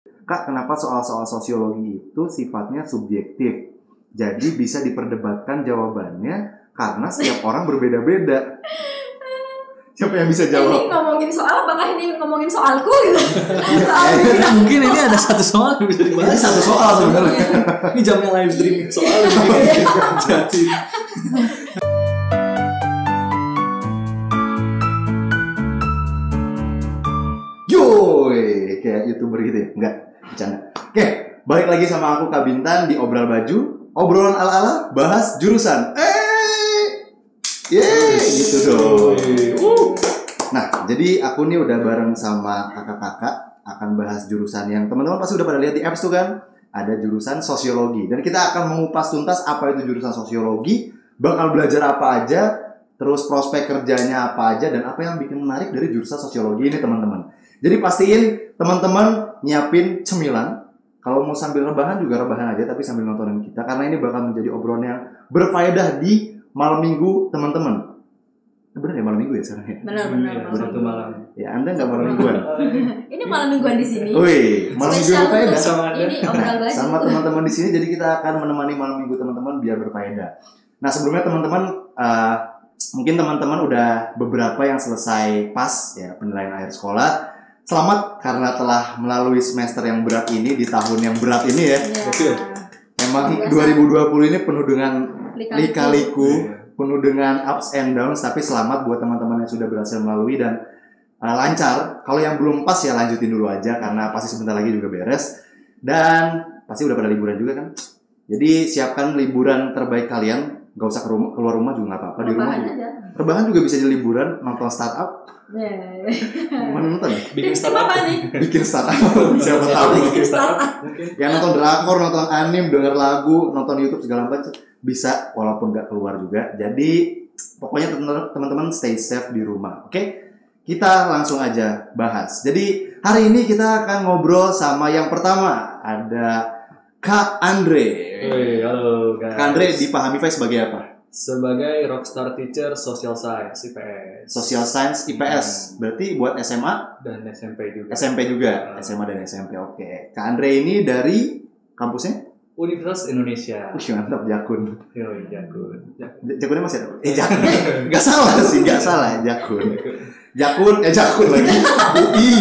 Kak, kenapa soal-soal sosiologi itu sifatnya subjektif? Jadi bisa diperdebatkan jawabannya karena setiap orang berbeda-beda. Siapa yang bisa jawab? Ini ngomongin soal, apakah ini ngomongin soalku gitu? Mungkin ini ada satu soal yang bisa dibahas. Ini satu soal sebenarnya. Ini jamnya live streaming soal. Jadi Yoi, kayak YouTuber gitu ya? Enggak, bercanda. Oke, balik lagi sama aku Kak Bintan di Obral Baju. Obrolan ala-ala, bahas jurusan. Gitu dong. Nah, jadi aku nih udah bareng sama kakak-kakak akan bahas jurusan yang teman-teman pasti udah pada lihat di apps tuh kan. Ada jurusan sosiologi. Dan kita akan mengupas tuntas apa itu jurusan sosiologi, bakal belajar apa aja, terus prospek kerjanya apa aja, dan apa yang bikin menarik dari jurusan sosiologi ini teman-teman. Jadi pastiin teman-teman nyiapin cemilan. Kalau mau sambil rebahan juga rebahan aja, tapi sambil nontonin kita. Karena ini bakal menjadi obrolan yang berfaedah di malam minggu teman-teman. Bener ya malam minggu ya sekarang ya? Benar. satu malam. Ya Anda nggak malam mingguan? Ini malam mingguan di sini. Wih, malam minggu Spesial berfaedah. untuk ini Obral Baju. Sama teman-teman di sini, jadi kita akan menemani malam minggu teman-teman biar berfaedah. Nah sebelumnya teman-teman, mungkin teman-teman udah beberapa yang selesai PAS ya penilaian akhir sekolah. Selamat karena telah melalui semester yang berat ini di tahun yang berat ini ya. Iya. Memang Biasa. 2020 ini penuh dengan lika-liku, Iya. penuh dengan ups and downs, tapi selamat buat teman-teman yang sudah berhasil melalui dan lancar. Kalau yang belum pas ya lanjutin dulu aja karena pasti sebentar lagi juga beres. Dan pasti udah pada liburan juga kan. Jadi siapkan liburan terbaik kalian. Gak usah keluar rumah juga nggak apa-apa. Di rumah Rebahan juga. aja. Rebahan juga bisa jadi liburan, nonton startup. Yeah. Mana nonton? Bikin Tips startup. apa nih? Bikin startup. Siapa tahu. Bikin startup. Yang nonton drakor, nonton anime, denger lagu, nonton YouTube segala macam bisa walaupun nggak keluar juga. Jadi pokoknya teman-teman stay safe di rumah. Oke? Kita langsung aja bahas. Jadi hari ini kita akan ngobrol sama yang pertama ada Kak Andre. Halo guys. Kak Andre dipahami Fai sebagai apa? Sebagai rockstar teacher social science IPS Social Science IPS. Berarti buat SMA, dan SMP juga. SMP juga. SMA dan SMP. Oke. Kak Andre ini dari kampusnya? Universitas Indonesia. Wih, mantap Jakun. Yoi, Jakun. Jakunnya masih ada? Jakun. Gak salah sih, gak salah Jakun lagi.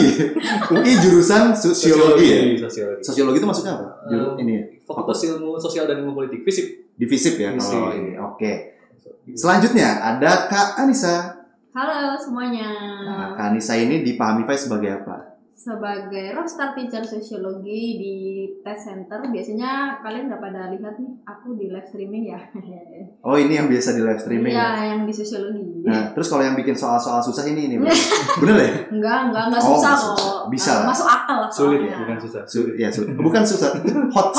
UI jurusan sosiologi ya. Sosiologi itu maksudnya apa? Ini ya. Fakultas Ilmu Sosial dan Ilmu Politik FISIP. Divisip ya Visip. kalau ini. Oke. Selanjutnya ada Kak Anissa. Halo semuanya. Nah, Kak Anissa ini dipahami Fai sebagai apa? Sebagai rockstar teacher sosiologi di test center, biasanya kalian udah pada lihat nih, aku di live streaming ya. Oh, ini yang biasa di live streaming Iya, ya. yang di sosiologi. Nah, terus kalau yang bikin soal-soal susah ini bener ya? Enggak Oh, susah susah. kok. Bisa lah. Masuk akal lah. Sulit, soalnya. bukan susah. Bukan susah. Hot.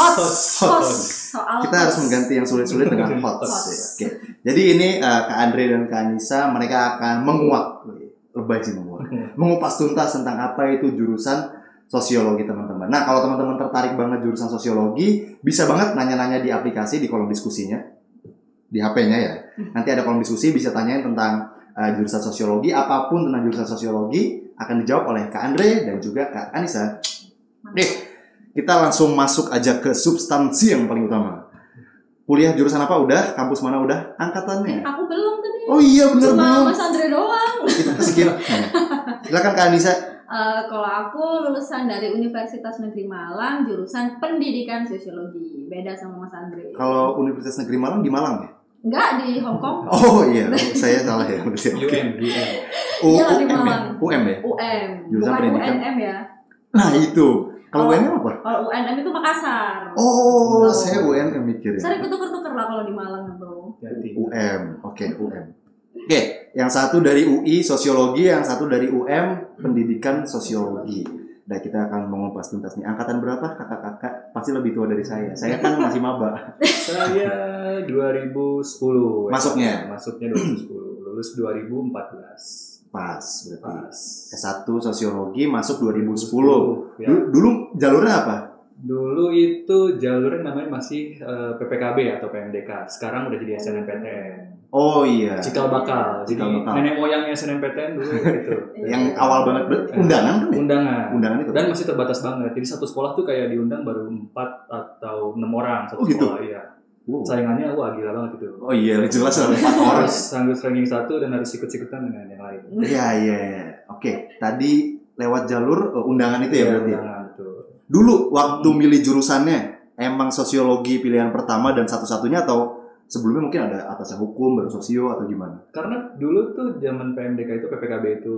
Soal Kita harus mengganti yang sulit-sulit dengan hot. Hot. Oke. Jadi ini Kak Andre dan Kak Anissa mereka akan menguak, lebay sih mengupas tuntas tentang apa itu jurusan sosiologi teman-teman. Nah kalau teman-teman tertarik banget jurusan sosiologi, bisa banget nanya-nanya di aplikasi di kolom diskusinya di HP-nya ya. Nanti ada kolom diskusi, bisa tanyain tentang jurusan sosiologi, apapun tentang jurusan sosiologi akan dijawab oleh Kak Andre dan juga Kak Anissa. Oke, kita langsung masuk aja ke substansi yang paling utama. Kuliah jurusan apa udah? Kampus mana udah? Angkatannya? Aku belum tadi. Oh iya bener Cuma belum. Mas Andre doang. Kita skip. Silakan Kak Anissa. Kalau aku lulusan dari Universitas Negeri Malang, jurusan Pendidikan Sosiologi. Beda sama Mas Andre. Kalau Universitas Negeri Malang di Malang ya? Enggak, di Hong Kong. Oh iya, saya salah ya. UM. Iya, di Malang. UM ya? UM. Jurusan Bukan pendidikan. UNM ya. Nah itu. Kalau UNM apa? Kalau UNM itu Makassar. Oh, saya UNM mikir ya. Sering ketuker-tuker lah kalau di Malang itu. UM. Oke, UM. Oke, yang satu dari UI Sosiologi, yang satu dari UM Pendidikan Sosiologi. Nah, kita akan mengupas tuntas nih. Angkatan berapa kakak-kakak? Pasti lebih tua dari saya. Saya kan masih maba. Saya 2010. Masuknya? Masuknya 2010. Lulus 2014. Pas berarti. Pas. S1 Sosiologi masuk 2010. Ya. Dulu jalurnya apa? Dulu itu jalurnya namanya masih PPKB atau PMDK. Sekarang udah jadi SNMPTN. Oh iya. Cikal bakal. Jadi Cikal bakal. nenek moyangnya SNMPTN dulu gitu. Yang awal banget undangan kan ya? Undangan itu. dan masih terbatas banget. Jadi satu sekolah tuh kayak diundang baru 4 atau 6 orang satu gitu? sekolah. Iya. Wow. Saingannya wah gila banget itu. Oh iya, jelas lah 4 orang. Harus ranking 1 dan harus ikut-ikutan dengan yang lain. Iya. Oke, tadi lewat jalur undangan itu ya berarti. Undangan, betul. Dulu waktu milih jurusannya emang sosiologi pilihan pertama dan satu-satunya atau sebelumnya mungkin ada atasnya hukum baru sosio atau gimana? Karena dulu tuh zaman PMDK itu PPKB itu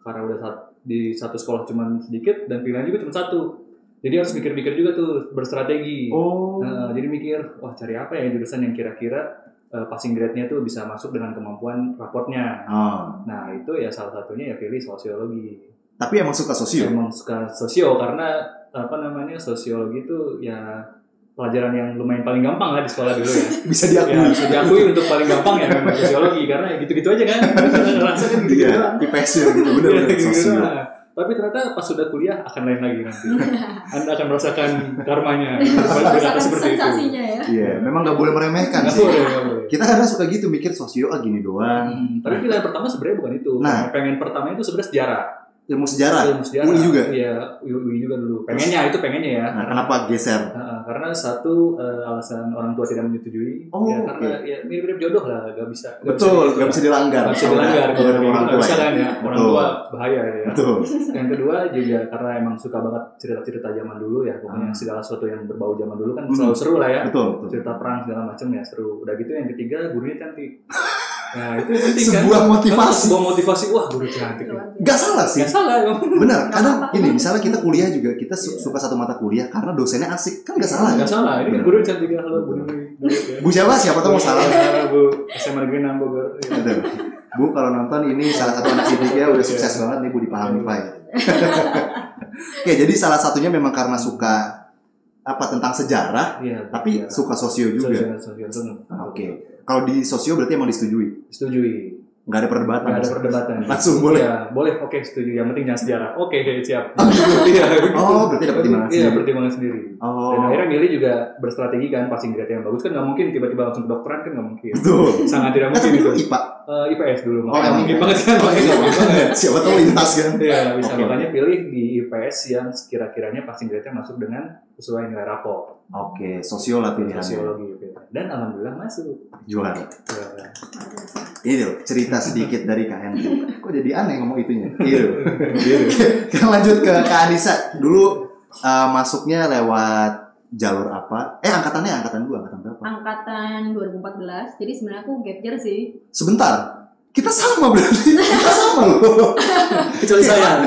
karena udah di satu sekolah cuma sedikit dan pilihan juga cuma satu. Jadi harus mikir-mikir juga tuh berstrategi. Oh. Jadi mikir, wah cari apa ya jurusan yang kira-kira passing grade-nya tuh bisa masuk dengan kemampuan raportnya. Nah itu ya salah satunya ya pilih sosiologi. Tapi emang suka sosio? Emang suka sosio karena sosiologi itu ya pelajaran yang lumayan paling gampang lah di sekolah dulu ya. Bisa diakui. Ya, bisa diakui untuk paling gampang ya memang sosiologi karena ya gitu-gitu aja kan. Rasa kan gitu. Iya, IPS ya gitu benar-benar sosio. Tapi ternyata pas sudah kuliah akan lain lagi nanti. Anda akan merasakan karmanya. Berkata seperti itu. Ya. Iya, memang nggak boleh meremehkan sih. Nggak boleh. Kita kadang suka gitu mikir sosio gini doang. Tapi pilihan pertama sebenarnya bukan itu. Nah, pengen pertama itu sebenarnya sejarah. Ilmu sejarah. UI juga. Iya, UI juga dulu. Pengennya ya. Nah, kenapa geser? Karena satu alasan orang tua tidak menyetujui. Oh, ya, karena ya mirip-mirip jodoh lah, nggak bisa. Betul, nggak bisa dilanggar. Nggak bisa dilanggar. Orang tua bisa kan ya. Orang tua bahaya ya. Betul. Yang kedua juga karena emang suka banget cerita-cerita zaman dulu ya. Pokoknya segala sesuatu yang berbau zaman dulu kan selalu seru lah ya. Betul. Cerita perang segala macam ya seru. Udah gitu yang ketiga gurunya cantik. Nah itu penting kan. Sebuah motivasi. Wah guru cantik. Gak salah sih. Gak salah. Benar. Kadang ini misalnya kita kuliah juga kita suka satu mata kuliah karena dosennya asik kan gak salah. Gak salah. Ini kan guru cantik ya. Halo Bu Nuri. Bu siapa tuh mau salah? Bu SMA Negeri 6 Bogor. Bu kalau nonton ini salah satu anak didiknya udah sukses banget nih Bu di Pahamify. Oke jadi salah satunya memang karena suka tentang sejarah, tapi suka sosio juga. Oke. Kalau di sosio berarti emang disetujui? Setujui. Nggak ada perdebatan? Nggak ada perdebatan. Langsung boleh? Ya, boleh. Oke, setuju. Yang penting jangan sejarah. Oke, siap. Berarti dapat pertimbangan sendiri? Iya, pertimbangan sendiri. Dan akhirnya milih juga berstrategi kan, passing grade yang bagus kan nggak mungkin tiba-tiba langsung kedokteran kan nggak mungkin. Betul. Sangat tidak mungkin itu. IPA? IPS dulu. Makanya mungkin banget kan. Siapa tahu lintas kan? Iya, bisa. Makanya pilih di IPS yang sekira-kiranya passing grade-nya masuk dengan sesuai nilai rapor. Oke, sosio lah pilihannya. Sosiologi. Dan alhamdulillah masuk. Juara. Ini loh, cerita sedikit dari Kak Hendro. Kok jadi aneh ngomong itunya? Iya. Kita lanjut ke Kak Anissa. Dulu masuknya lewat jalur apa? Angkatannya angkatan berapa? Angkatan 2014. Jadi sebenarnya aku gap year sih. Sebentar. Kita sama berarti. Kita sama loh. Kecuali saya.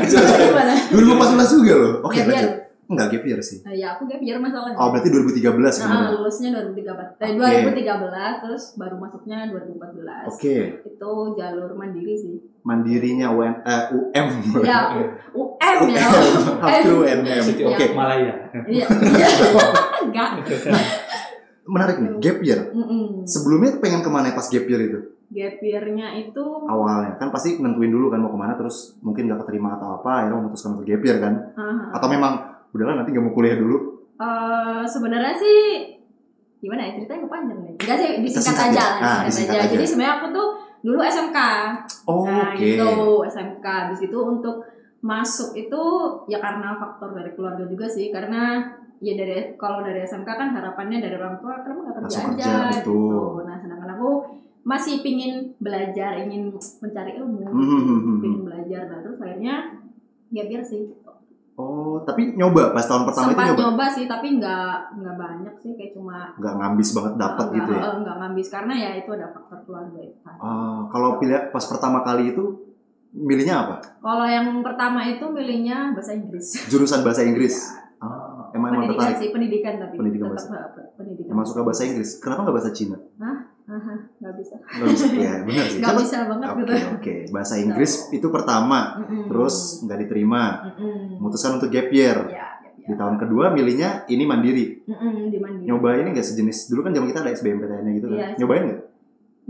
2014 juga loh. Oke, lanjut. Enggak gap year sih. Ya aku gap year masalahnya. Oh, berarti 2013 Nah, lulusnya 2013 terus baru masuknya 2014. Oke. Itu jalur mandiri sih. Mandirinya UM. Ya, UM ya. Oke. Malaya. Iya. Enggak. Menarik nih, gap year. Sebelumnya pengen kemana pas gap year itu? Gap year-nya itu awalnya kan pasti nentuin dulu kan mau kemana, terus mungkin gak keterima atau apa, akhirnya memutuskan untuk gap year kan? Atau memang udahlah nanti gak mau kuliah dulu? Sebenarnya sih gimana ya, ceritanya kepanjang nih. Enggak sih, disingkat aja. Jadi sebenarnya aku tuh dulu SMK. Gitu SMK. Habis itu untuk masuk itu ya karena faktor dari keluarga juga sih, karena ya kalau dari SMK kan harapannya dari orang tua kenapa nggak kerja aja gitu. Nah sedangkan aku masih pingin belajar, ingin mencari ilmu, pingin belajar. Nah terus akhirnya gap year sih. Oh, tapi nyoba pas tahun pertama sempat itu nyoba sih, tapi nggak banyak sih, kayak cuma nggak ngambis banget dapat gitu ya? Nggak ngambis karena ya itu ada faktor keluarga itu kan. Kalau pilih pas pertama kali itu milihnya apa? Kalau yang pertama itu milihnya bahasa Inggris. Jurusan bahasa Inggris. Emang pendidikan tertarik? sih, pendidikan tapi pendidikan pendidikan. Emang suka bahasa Inggris. Kenapa nggak bahasa Cina? Nggak bisa. Nggak bisa, ya benar sih. Nggak bisa banget gitu. Oke. Bahasa Inggris itu pertama, terus nggak diterima, memutuskan untuk gap year. Ya. Di tahun kedua milihnya ini mandiri. Di mandiri. Nyobain nggak sejenis? Dulu kan zaman kita ada SBMPTN-nya gitu kan? Iya, nyobain nggak?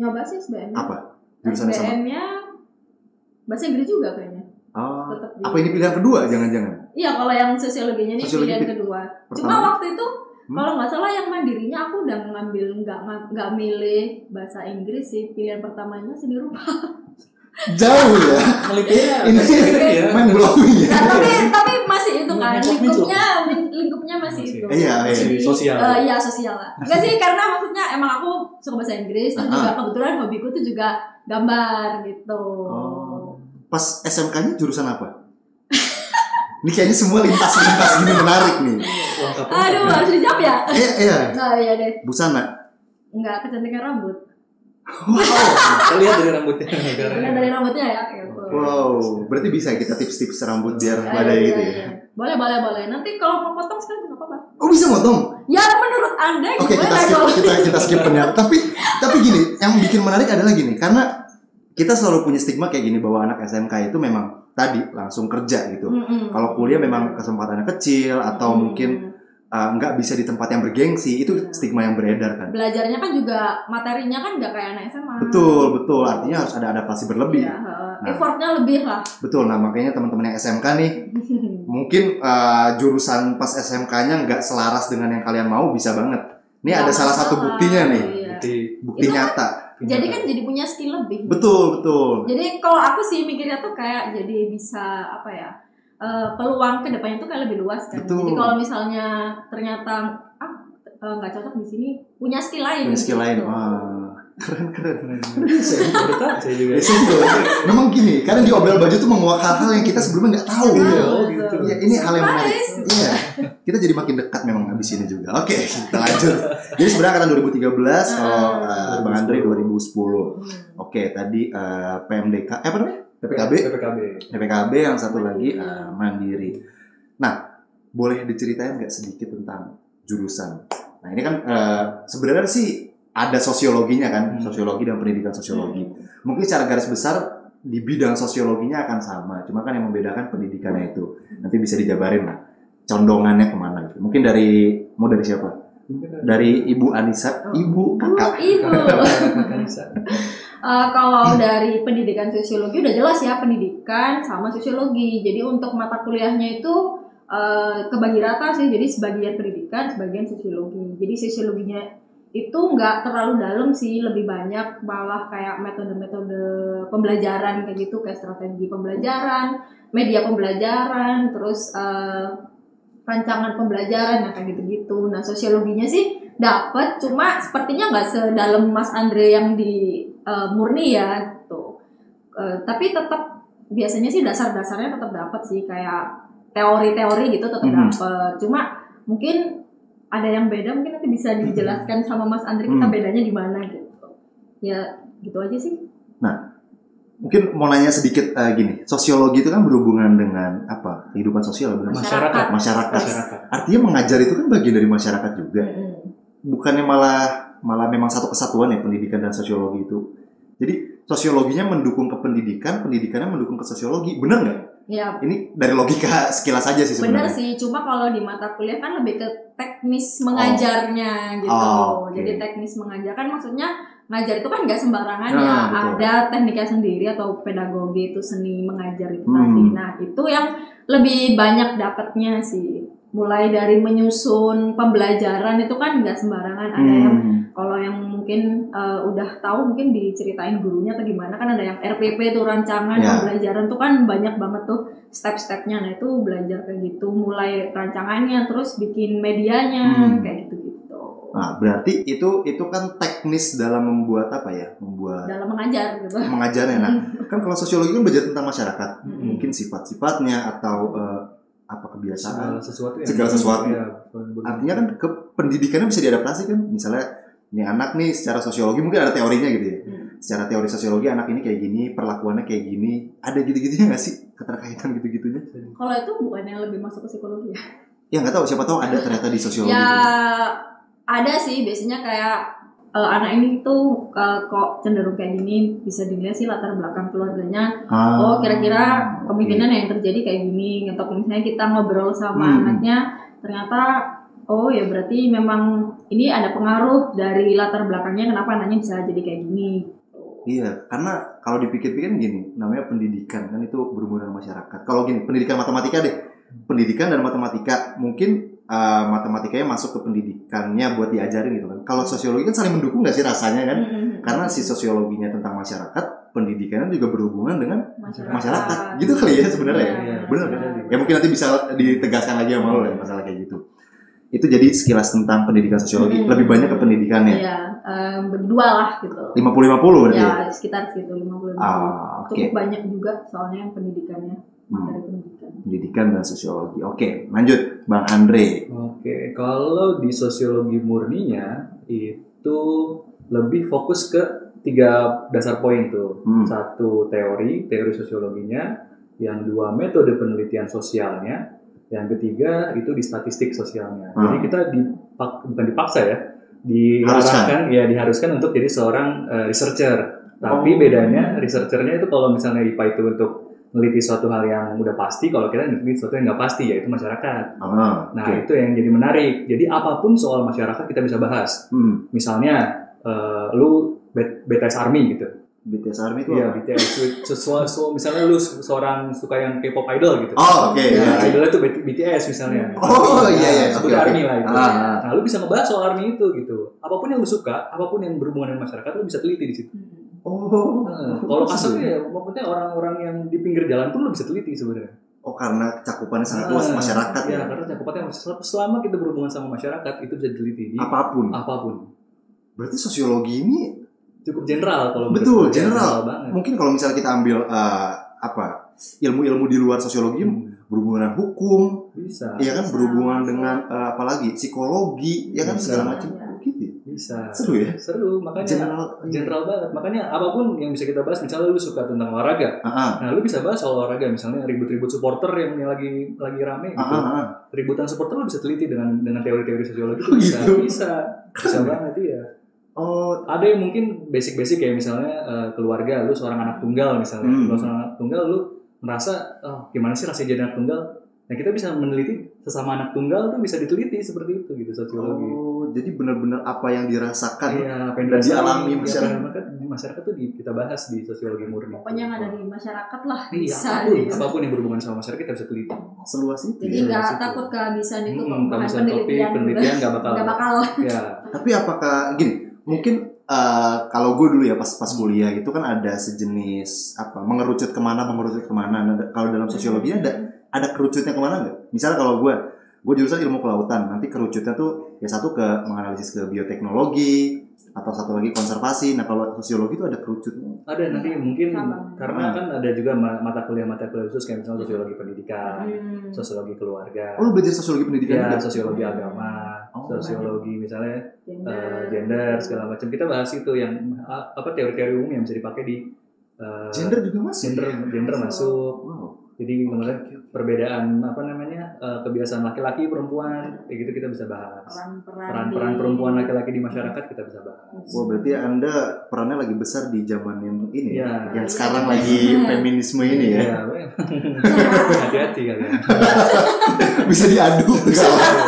Nyoba sih SBM. Apa? Jurusan sama? SBM-nya bahasa Inggris juga kayaknya. Apa ini pilihan kedua? Jangan-jangan? Iya, kalau yang sosiologinya ini pilihan kedua. Cuma waktu itu Kalau nggak salah yang mandirinya aku udah ngambil nggak milih bahasa Inggris sih, pilihan pertamanya seni rupa. Jauh ya. Ini main blowing ya. Tapi masih itu kan lingkupnya masih itu. Iya, sosial. Iya, sosial lah. Enggak sih, karena maksudnya emang aku suka bahasa Inggris dan juga kebetulan hobiku tuh juga gambar gitu. Pas SMK-nya jurusan apa? Ini kayaknya semua lintas gini menarik nih. Aduh, harus dijawab ya? Iya. Nah, iya deh. Busana? Enggak, kecantikan rambut. Wow, lihat dari rambutnya. Lihat dari rambutnya ya. Wow, berarti bisa kita tips-tips rambut biar badai gitu ya? Boleh. Nanti kalau mau potong sekarang nggak apa-apa. Oh, bisa motong? Ya, menurut Anda Oke, kita skip penyampaian. Tapi gini, yang bikin menarik adalah gini, karena kita selalu punya stigma kayak gini bahwa anak SMK itu memang tadi langsung kerja gitu. Kalau kuliah memang kesempatannya kecil atau mungkin nggak bisa di tempat yang bergengsi, itu stigma yang beredar kan. Belajarnya kan juga materinya kan nggak kayak anak SMA. Betul. Artinya harus ada adaptasi berlebih. Ya, effortnya lebih lah. Betul. Nah, makanya teman-teman yang SMK nih, mungkin jurusan pas SMK-nya nggak selaras dengan yang kalian mau, bisa banget. Ini ada salah satu buktinya nih. Bukti nyata. Jadi kan jadi punya skill lebih. Betul. Jadi kalau aku sih mikirnya tuh kayak jadi bisa apa ya, peluang kedepannya tuh kayak lebih luas kan. Betul. Jadi kalau misalnya ternyata nggak cocok di sini, punya skill lain. Wah, keren. Saya juga. Memang gini, karena di Obel Baju tuh menguak hal-hal yang kita sebelumnya nggak tahu. Gitu. Ya, ini hal yang menarik. Iya. Kita jadi makin dekat memang habis ini juga. Oke, kita lanjut. Jadi sebenarnya angkatan 2013, kalau Bang Andre 2010. Oke, tadi PMDK, apa namanya? PPKB yang satu lagi Mandiri. Nah, boleh diceritain nggak sedikit tentang jurusan? Nah, ini kan sebenarnya sih ada sosiologinya kan, sosiologi dan pendidikan sosiologi. Mungkin secara garis besar di bidang sosiologinya akan sama, cuma kan yang membedakan pendidikannya itu. Nanti bisa dijabarin lah, condongannya kemana gitu. Mungkin mau dari siapa? Dari Ibu Anissa, Ibu Kakak. Ibu. Kalau dari pendidikan sosiologi udah jelas ya, pendidikan sama sosiologi. Jadi untuk mata kuliahnya itu kebagi rata sih, jadi sebagian pendidikan, sebagian sosiologi. Jadi sosiologinya itu nggak terlalu dalam sih, lebih banyak malah kayak metode-metode pembelajaran kayak gitu, kayak strategi pembelajaran, media pembelajaran, terus rancangan pembelajaran, kayak gitu-gitu. Nah, sosiologinya sih dapat, cuma sepertinya nggak sedalam Mas Andre yang di murni ya gitu. Tapi tetap biasanya sih dasar-dasarnya tetap dapat sih, kayak teori-teori gitu tetap dapat. Cuma mungkin ada yang beda, mungkin nanti bisa dijelaskan sama Mas Andre kita bedanya di mana gitu. Ya gitu aja sih. Nah, mungkin mau nanya sedikit gini, sosiologi itu kan berhubungan dengan apa? Kehidupan sosial, masyarakat. Artinya mengajar itu kan bagian dari masyarakat juga. Bukannya malah memang satu kesatuan ya pendidikan dan sosiologi itu. Jadi sosiologinya mendukung ke pendidikan, pendidikannya mendukung ke sosiologi, benar nggak? Ya. Ini dari logika sekilas aja sih sebenarnya. Benar sih, cuma kalau di mata kuliah kan lebih ke teknis mengajarnya gitu. Jadi teknis mengajar kan maksudnya ngajar itu kan nggak sembarangan ya. Ada tekniknya sendiri atau pedagogi itu seni mengajar itu tadi. Nah itu yang lebih banyak dapatnya sih. Mulai dari menyusun pembelajaran itu kan nggak sembarangan. Ada yang kalau yang mungkin udah tahu mungkin diceritain gurunya atau gimana, kan ada yang RPP tuh rancangan pembelajaran tuh kan banyak banget tuh step-stepnya. Nah itu belajar kayak gitu, mulai rancangannya terus bikin medianya kayak gitu-gitu. Nah berarti itu kan teknis dalam membuat apa ya? Dalam mengajar gitu. Mengajarnya. Nah kan kalau sosiologi kan belajar tentang masyarakat, mungkin sifat-sifatnya atau apa kebiasaan segala sesuatu. Artinya kan ke pendidikannya bisa diadaptasi kan, misalnya ini anak nih secara sosiologi mungkin ada teorinya gitu ya. Secara teori sosiologi anak ini kayak gini, perlakuannya kayak gini, ada gitu-gitunya nggak sih, keterkaitan gitu-gitunya? Kalau itu bukan yang lebih masuk ke psikologi ya? Ya nggak tahu, siapa tahu ada ternyata di sosiologi. Ya ada sih, biasanya kayak anak ini tuh kok cenderung kayak gini, bisa dilihat sih latar belakang keluarganya. Oh kira-kira kemungkinan yang terjadi kayak gini. Atau misalnya kita ngobrol sama anaknya, ternyata oh ya berarti memang ini ada pengaruh dari latar belakangnya kenapa anaknya bisa jadi kayak gini. Iya, karena kalau dipikir-pikir gini, namanya pendidikan kan itu berhubungan dengan masyarakat. Kalau gini, pendidikan matematika deh, pendidikan dan matematika mungkin matematikanya masuk ke pendidikannya buat diajarin gitu kan. Kalau sosiologi kan saling mendukung nggak sih rasanya kan? Karena si sosiologinya tentang masyarakat, pendidikannya juga berhubungan dengan masyarakat. Gitu kali ya sebenarnya. Benar. Ya mungkin nanti bisa ditegaskan lagi sama lo ya masalah kayak gitu. Itu jadi sekilas tentang pendidikan sosiologi. Lebih banyak ke pendidikannya. Iya, berdua lah gitu. 50-50 berarti. Ya, sekitar segitu 50-50. Cukup banyak juga soalnya yang pendidikannya. Materi Pendidikan dan sosiologi. Oke, lanjut Bang Andre. Oke, kalau di sosiologi murninya itu lebih fokus ke 3 dasar poin tuh. 1 teori sosiologinya, yang 2 metode penelitian sosialnya, yang ketiga itu di statistik sosialnya. Jadi kita bukan dipaksa ya, diharuskan untuk jadi seorang researcher. Tapi bedanya researchernya itu kalau misalnya IPA itu untuk meneliti suatu hal yang udah pasti, kalau kita meneliti sesuatu yang nggak pasti, yaitu masyarakat. Nah, itu yang jadi menarik. Jadi apapun soal masyarakat kita bisa bahas. Misalnya lu BTS Army gitu. BTS Army itu iya, BTS. Misalnya lu seorang suka yang K-pop idol gitu. Idolnya tuh BTS misalnya. Sebut Army lah itu. Nah, lu bisa ngebahas soal Army itu gitu. Apapun yang lu suka, apapun yang berhubungan dengan masyarakat, lu bisa teliti di situ. Kalau kasarnya ya, maksudnya orang-orang yang di pinggir jalan pun lu bisa teliti sebenarnya. Karena cakupannya sangat luas masyarakat ya. Karena cakupannya selama kita berhubungan sama masyarakat itu bisa diteliti. Apapun. Berarti sosiologi ini cukup general kalau betul general banget. Mungkin kalau misalnya kita ambil ilmu-ilmu di luar sosiologi berhubungan dengan hukum, bisa. Iya kan berhubungan dengan apalagi psikologi, ya kan segala macam gitu. Bisa. Seru ya? Seru, makanya general banget. Makanya apapun yang bisa kita bahas, misalnya lu suka tentang olahraga. Nah, lu bisa bahas soal olahraga, misalnya ribut-ribut supporter yang lagi rame gitu. Ributan supporter lu bisa teliti dengan teori-teori sosiologi itu bisa banget ya. Ada yang mungkin basic kayak misalnya keluarga, lu seorang anak tunggal misalnya. Lu seorang anak tunggal, lu merasa gimana sih rasanya jadi anak tunggal? Nah, kita bisa meneliti sesama anak tunggal tuh bisa diteliti seperti itu gitu sosiologi. Jadi benar-benar apa yang dirasakan apa yang dialami masyarakat tuh kita bahas di sosiologi murni. Pokoknya yang ada di masyarakat lah. Apapun yang berhubungan sama masyarakat kita bisa teliti. Seluas itu. Jadi nggak takut kehabisan itu kehabisan penelitian nggak bakal. Ya. Tapi apakah gini? Mungkin kalau gue dulu ya pas kuliah itu kan ada sejenis mengerucut kemana. Nah, kalau dalam sosiologi ada kerucutnya kemana nggak? Misalnya kalau gue jurusan ilmu kelautan, nanti kerucutnya tuh ya satu ke menganalisis ke bioteknologi atau satu lagi konservasi. Nah, kalau sosiologi itu ada kerucutnya. Ada nanti mungkin karena kan ada juga mata kuliah khusus kayak misalnya sosiologi pendidikan, sosiologi keluarga. Lu belajar sosiologi pendidikan juga? Sosiologi agama, sosiologi misalnya gender segala macam. Kita bahas itu yang teori-teori umum yang bisa dipakai di gender juga masuk. Gender masuk. Jadi kemudian perbedaan kebiasaan laki-laki perempuan kayak gitu kita bisa bahas. Peran perempuan laki-laki di masyarakat kita bisa bahas. Berarti Anda perannya lagi besar di zaman yang ini yang sekarang lagi feminisme ini ya. Hati-hati kalian. Bisa diadu.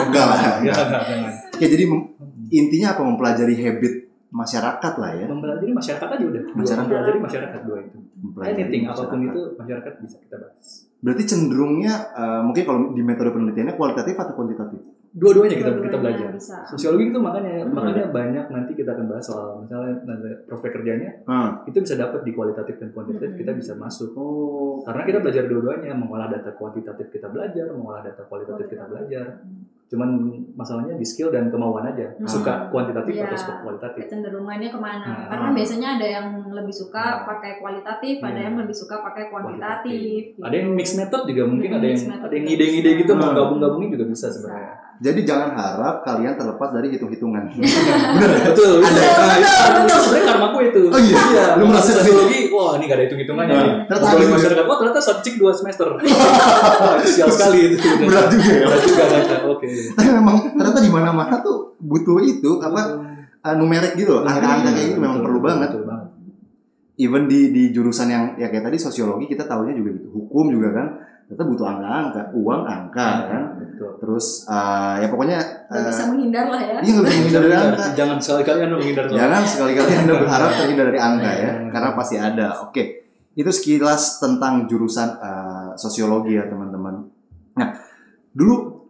Enggak lah. Oke, jadi intinya apa? Mempelajari habit masyarakat lah ya. Mempelajari masyarakat aja udah. Mempelajari masyarakat dua itu. Anything apapun itu masyarakat bisa kita bahas. Berarti cenderungnya mungkin kalau di metode penelitiannya kualitatif atau kuantitatif? Dua-duanya kita belajar. Bisa. Sosiologi itu makanya banyak nanti kita akan bahas soal misalnya prospek kerjanya itu bisa dapat di kualitatif dan kuantitatif kita bisa masuk. Karena kita belajar dua-duanya, mengolah data kuantitatif kita belajar, mengolah data kualitatif kita belajar. Cuman masalahnya di skill dan kemauan aja. Suka kuantitatif atau suka kualitatif. Kecenderungannya kemana? Karena biasanya ada yang lebih suka pakai kualitatif, ada yang lebih suka pakai kuantitatif. Ada yang mix method juga mungkin ada yang ide-ide gitu mau gabung-gabungin juga bisa sebenarnya. Jadi jangan harap kalian terlepas dari hitung-hitungan. Bener ya? Betul. Sebenarnya karmaku itu. Oh iya. Lu merasa sosiologi, wah ini gak ada hitung-hitungannya. Ternyata masyarakat, ternyata subjek 2 semester. Sial sekali itu. Berat juga ya. Oke. Tapi memang ternyata di mana-mana tuh butuh itu numerik gitu. Angka-angka kayak gitu memang perlu banget. Even di jurusan yang ya kayak tadi sosiologi kita tahunya juga gitu. Hukum juga kan. Ternyata butuh angka-angka, uang angka kan. Terus ya pokoknya nggak bisa menghindar lah ya. Iya, nggak bisa menghindar dari angka. Jangan sekali-kali Anda menghindar. Jangan sekali-kali Anda berharap terhindar dari angka ya, karena pasti ada. Oke, itu sekilas tentang jurusan sosiologi ya teman-teman. Nah, dulu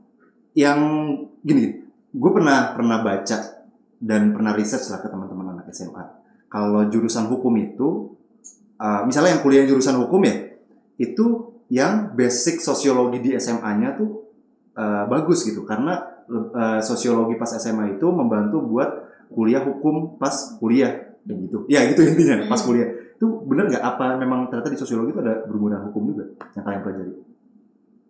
yang gini, gue pernah baca dan pernah research lah ke teman-teman anak SMA. Kalau jurusan hukum itu, misalnya yang kuliah jurusan hukum ya, itu yang basic sosiologi di SMA-nya tuh bagus gitu, karena sosiologi pas SMA itu membantu buat kuliah hukum pas kuliah, gitu. Ya gitu intinya pas kuliah. Itu benar nggak? Apa memang ternyata di sosiologi itu ada berhubungan hukum juga yang kalian pelajari?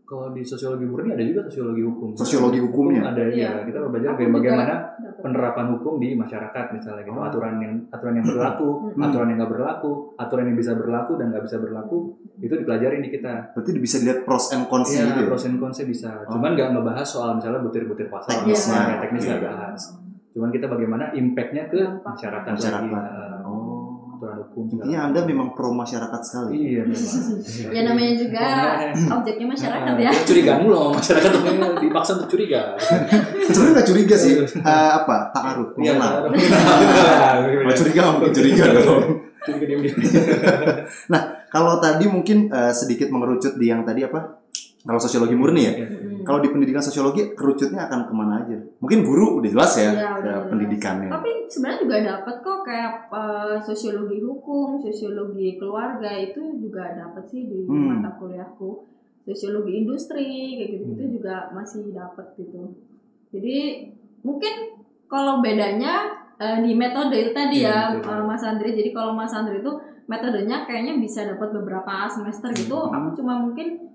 Kalau di sosiologi murni ada juga sosiologi hukum. Sosiologi hukumnya ada ya. Kita belajar bagaimana penerapan hukum di masyarakat misalnya gitu. Aturan yang berlaku, aturan yang nggak berlaku, aturan yang bisa berlaku dan nggak bisa berlaku, itu dipelajarin di kita. Berarti bisa dilihat pros and cons gitu ya? Pros and cons bisa. Cuman nggak ngebahas soal misalnya butir-butir pasal, teknis nggak bahas. Cuman kita bagaimana impact-nya ke masyarakat. Aturan hukum. Intinya Anda memang pro masyarakat sekali. Iya memang. Ya namanya juga objeknya masyarakat ya. Curigaan mulu masyarakat tuh dipaksa untuk curiga. Sebenarnya nggak curiga sih. Ta'aruf. Iya. Kalau curiga mungkin curiga dong. Curiga diam. Nah, kalau tadi mungkin sedikit mengerucut di yang tadi apa? Kalau sosiologi murni ya. Kalau di pendidikan sosiologi kerucutnya akan kemana aja? Mungkin guru udah jelas ya, pendidikannya. Tapi sebenarnya juga dapat kok kayak sosiologi hukum, sosiologi keluarga itu juga dapat sih di mata kuliahku. Sosiologi industri kayak gitu juga masih dapat gitu. Jadi mungkin kalau bedanya di metode itu tadi Mas Andri. Jadi kalau Mas Andri itu metodenya kayaknya bisa dapat beberapa semester gitu. Aku cuma mungkin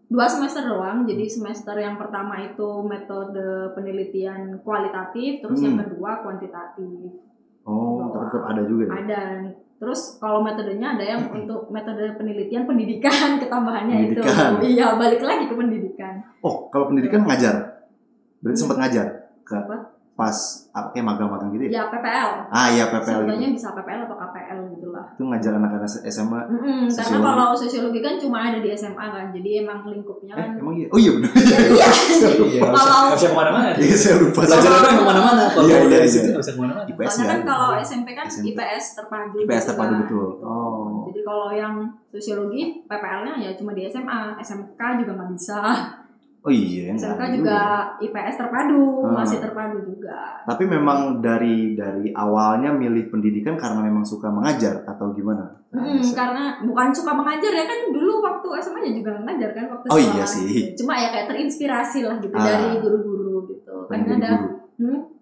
2 semester doang. Jadi semester yang pertama itu metode penelitian kualitatif, terus yang kedua kuantitatif. Tetap ada juga ya? Ada. Terus kalau metodenya ada yang untuk metode penelitian pendidikan, ketambahannya itu. Iya, balik lagi ke pendidikan. Kalau pendidikan ngajar? Berarti sempat ngajar? Pas kayak magang-magang gitu ya? Ya, PPL. Iya, PPL. Sebenarnya bisa PPL atau KPL gitu lah. Itu ngajar anak-anak SMA. Karena kalau sosiologi kan cuma ada di SMA kan, jadi emang lingkupnya kan. Emang iya? Oh iya benar. Iya. Kalau bisa kemana-mana. Iya, saya lupa. Pelajaran kemana-mana. Kalau dari situ nggak bisa kemana-mana. Karena kan kalau SMP kan IPS terpadu. IPS terpadu betul. Jadi kalau yang sosiologi PPL-nya ya cuma di SMA, SMK juga nggak bisa. Oh iya, SMK juga IPS terpadu, masih terpadu juga. Tapi memang dari awalnya milih pendidikan karena memang suka mengajar atau gimana? Karena bukan suka mengajar ya kan, dulu waktu SMA ya juga mengajar kan waktu sekolah. Oh iya sih. Cuma ya kayak terinspirasi lah gitu dari guru-guru gitu.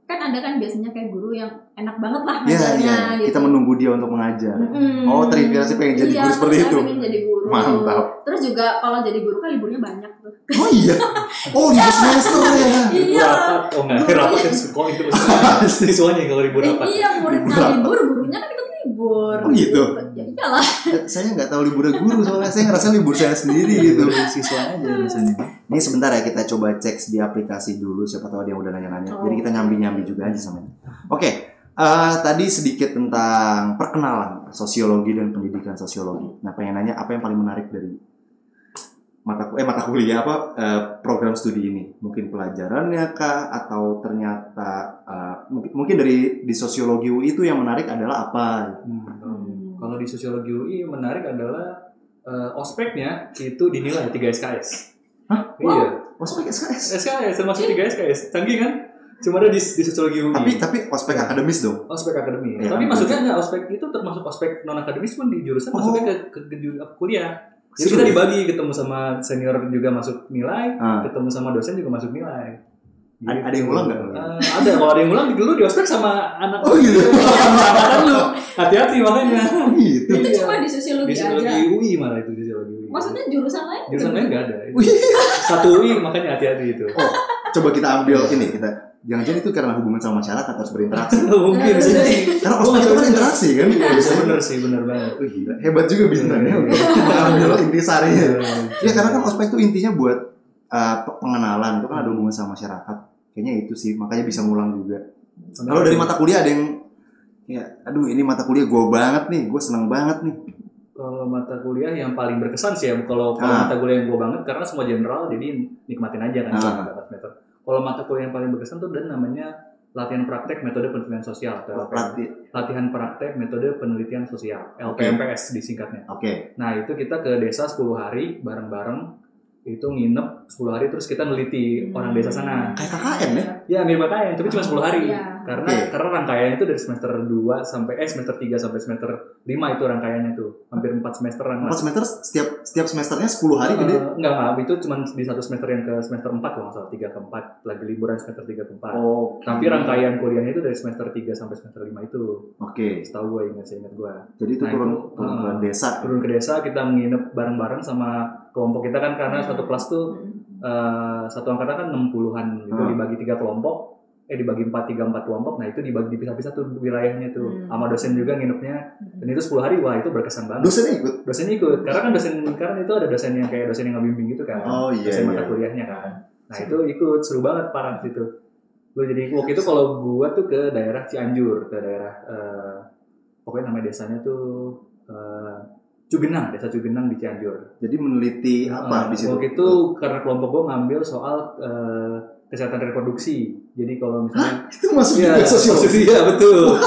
Kan ada kan biasanya kayak guru yang enak banget lah ngajarnya gitu. Kita menunggu dia untuk mengajar. Terinspirasi pengen jadi guru seperti itu. Pengen jadi guru. Mantap. Terus juga kalau jadi guru kan liburnya banyak tuh. Oh iya. Libur semester ya. Iya. Nggak rapat ya sekolah itu. Siswanya kalau libur rapat. Iya, muridnya libur, gurunya kan ikut libur. Oh gitu. Ya iyalah. Saya nggak tahu libur guru soalnya saya ngerasa libur saya sendiri gitu. Siswa aja biasanya. Ini sebentar ya kita coba cek di aplikasi dulu, siapa tahu ada yang udah nanya-nanya. Jadi kita nyambi-nyambi juga aja sama. Oke. Tadi sedikit tentang perkenalan sosiologi dan pendidikan sosiologi. Nah, pengen nanya apa yang paling menarik dari mata kuliah program studi ini? Mungkin pelajarannya kah atau ternyata mungkin di sosiologi UI itu yang menarik adalah apa? Kalau di sosiologi UI menarik adalah ospeknya itu dinilai 3 SKS. Hah? Iya. Ospek SKS. SKS termasuk 3 SKS. Canggih kan? Cuma ada di sosiologi UI. Tapi ospek akademis dong. Ospek akademis. Ya, tapi maksudnya enggak, ospek itu termasuk ospek non akademis pun di jurusan masuknya ke kuliah. Jadi kita dibagi, ketemu sama senior juga masuk nilai, ketemu sama dosen juga masuk nilai. Gitu. Ada yang ulang nggak? Ada. Kalau ada yang ulang dulu di ospek sama anak. Oh gitu. Angkatan lu. Hati-hati makanya. Gitu. Itu cuma di sosiologi aja. Di sosiologi UI malah itu di sosiologi UI. Maksudnya jurusan lain? Jurusan lain nggak ada. Satu UI makanya hati-hati itu. Coba kita ambil ini jangan-jangan itu karena hubungan sama masyarakat harus berinteraksi. Mungkin sih. Karena ospek itu kan interaksi kan? Bisa benar sih, benar banget. Gila, hebat juga bintangnya. Ambil intisarinya. Ya karena kan ospek itu intinya buat pengenalan, itu kan ada hubungan sama masyarakat. Kayaknya itu sih, makanya bisa ngulang juga. Kalau dari mata kuliah ada yang aduh ini mata kuliah gue banget nih, gue seneng banget nih. Kalau mata kuliah yang paling berkesan sih ya, kalau mata kuliah yang gue banget karena semua general jadi nikmatin aja kan semester. Kalau mata kuliah yang paling berkesan tuh dan namanya latihan praktek metode penelitian sosial atau latihan praktek metode penelitian sosial LPMPS disingkatnya. Oke. Nah itu kita ke desa 10 hari bareng-bareng itu nginep 10 hari terus kita neliti orang desa sana. Kayak KKN ya? Ya mirip KKN, tapi cuma 10 hari. Iya. Karena rangkaiannya itu dari semester 2 sampai semester 3 sampai semester 5 itu rangkaiannya tuh. Hampir 4 semesteran. 4 semester setiap semesternya 10 hari gede? Enggak, itu cuma di satu semester yang ke semester 4 kalau nggak salah 3 ke 4 lagi liburan semester 3 ke 4. Tapi rangkaian kuliahnya itu dari semester 3 sampai semester 5 itu. Setahu gue ingat gue. Jadi itu turun ke desa. Turun ke desa, kita menginap bareng-bareng sama kelompok kita kan karena satu kelas tuh satu angkatan kan 60-an gitu dibagi 3 kelompok. Dibagi 4 kelompok. Nah, itu dibagi dipisah-pisah tuh wilayahnya tuh. Sama dosen juga nginepnya. Dan itu 10 hari, wah itu berkesan banget. Dosen ikut. Karena itu ada dosen yang kayak dosen yang ngebimbing gitu kan. Dosen mata kuliahnya kan. Nah, itu ikut seru banget parah situ. Jadi waktu itu kalau gua tuh ke daerah Cianjur, ke daerah pokoknya nama desanya tuh Cugenang, Desa Cugenang di Cianjur. Jadi meneliti apa di situ? Waktu itu karena kelompok gua ngambil soal kesehatan reproduksi. Jadi kalau misalnya itu masuk juga sosiologi. Iya betul.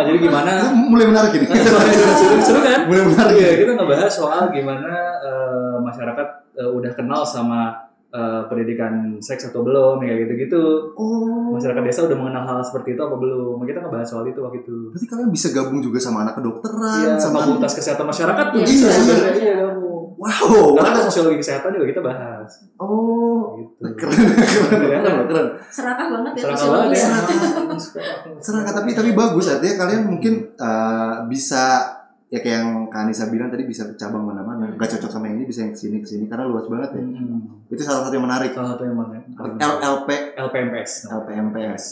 Jadi gimana? Mulai menarik ini. Seru kan? Mulai menarik. Iya, kita ngebahas soal gimana masyarakat udah kenal sama pendidikan seks atau belum, kayak gitu-gitu. Masyarakat desa udah mengenal hal seperti itu apa belum? Kita ngebahas soal itu waktu itu. Berarti kalian bisa gabung juga sama anak kedokteran, iya, sama Fakultas Kesehatan Masyarakat tuh. Iya, gabung. Wow. Karena sosiologi kesehatan juga kita bahas. Gitu. Keren. Serakah banget ya. Serakah tapi bagus, artinya kalian mungkin bisa ya kayak yang Kak Anissa bilang tadi bisa cabang mana-mana. Gak cocok sama yang ini bisa yang kesini karena luas banget ya. Itu salah satu yang menarik. LPMPS.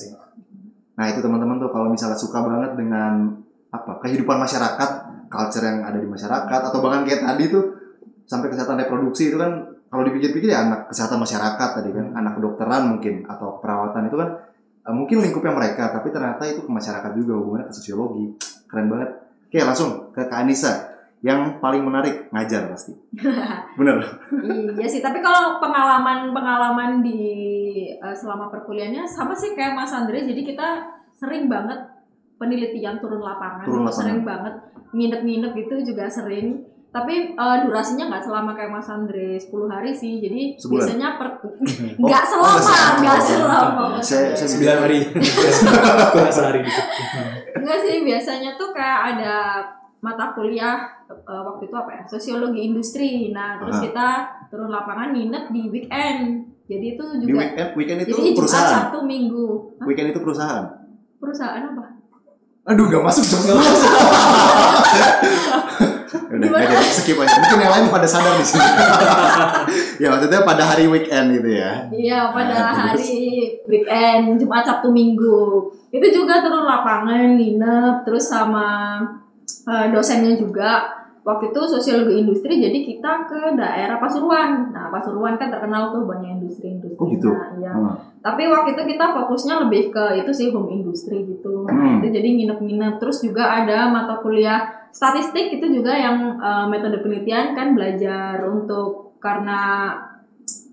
Nah itu teman-teman tuh kalau misalnya suka banget dengan kehidupan masyarakat, culture yang ada di masyarakat, atau bahkan kayak tadi tuh sampai kesehatan reproduksi itu kan kalau dipikir-pikir ya anak kesehatan masyarakat tadi kan, anak kedokteran mungkin atau perawatan itu kan mungkin lingkupnya mereka, tapi ternyata itu ke masyarakat juga hubungannya ke sosiologi. Keren banget. Oke, langsung ke Kak Anissa. Yang paling menarik ngajar pasti. Bener. Iya sih, tapi kalau pengalaman di selama perkuliahannya sama sih kayak Mas Andre. Jadi kita sering banget penelitian turun lapangan. Sering banget nginep-nginep gitu juga sering. Tapi durasinya nggak selama kayak Mas Andre 10 hari sih. Jadi sebulan? Biasanya nggak selama. Saya 9 hari. Sehari gitu. Enggak sih, biasanya tuh kayak ada mata kuliah waktu itu sosiologi industri. Nah, terus kita turun lapangan nginep di weekend. Jadi itu juga di weekend itu jadi perusahaan. Jumat, Sabtu, Minggu. Weekend itu perusahaan. Perusahaan apa? Aduh, nggak masuk. Udah, skip aja. Mungkin yang lain pada sadar di sini. Ya maksudnya pada hari weekend gitu ya. Iya, pada hari weekend, Jumat, Sabtu, Minggu. Itu juga turun lapangan, nginep, terus sama dosennya juga. Waktu itu sosiologi industri, jadi kita ke daerah Pasuruan. Nah, Pasuruan kan terkenal tuh banyak industri-industri. Oh gitu? Nah, iya. Tapi waktu itu kita fokusnya lebih ke itu sih, home industry gitu. Nah, itu jadi nginep-nginep. Terus juga ada mata kuliah statistik, itu juga yang metode penelitian kan belajar untuk, karena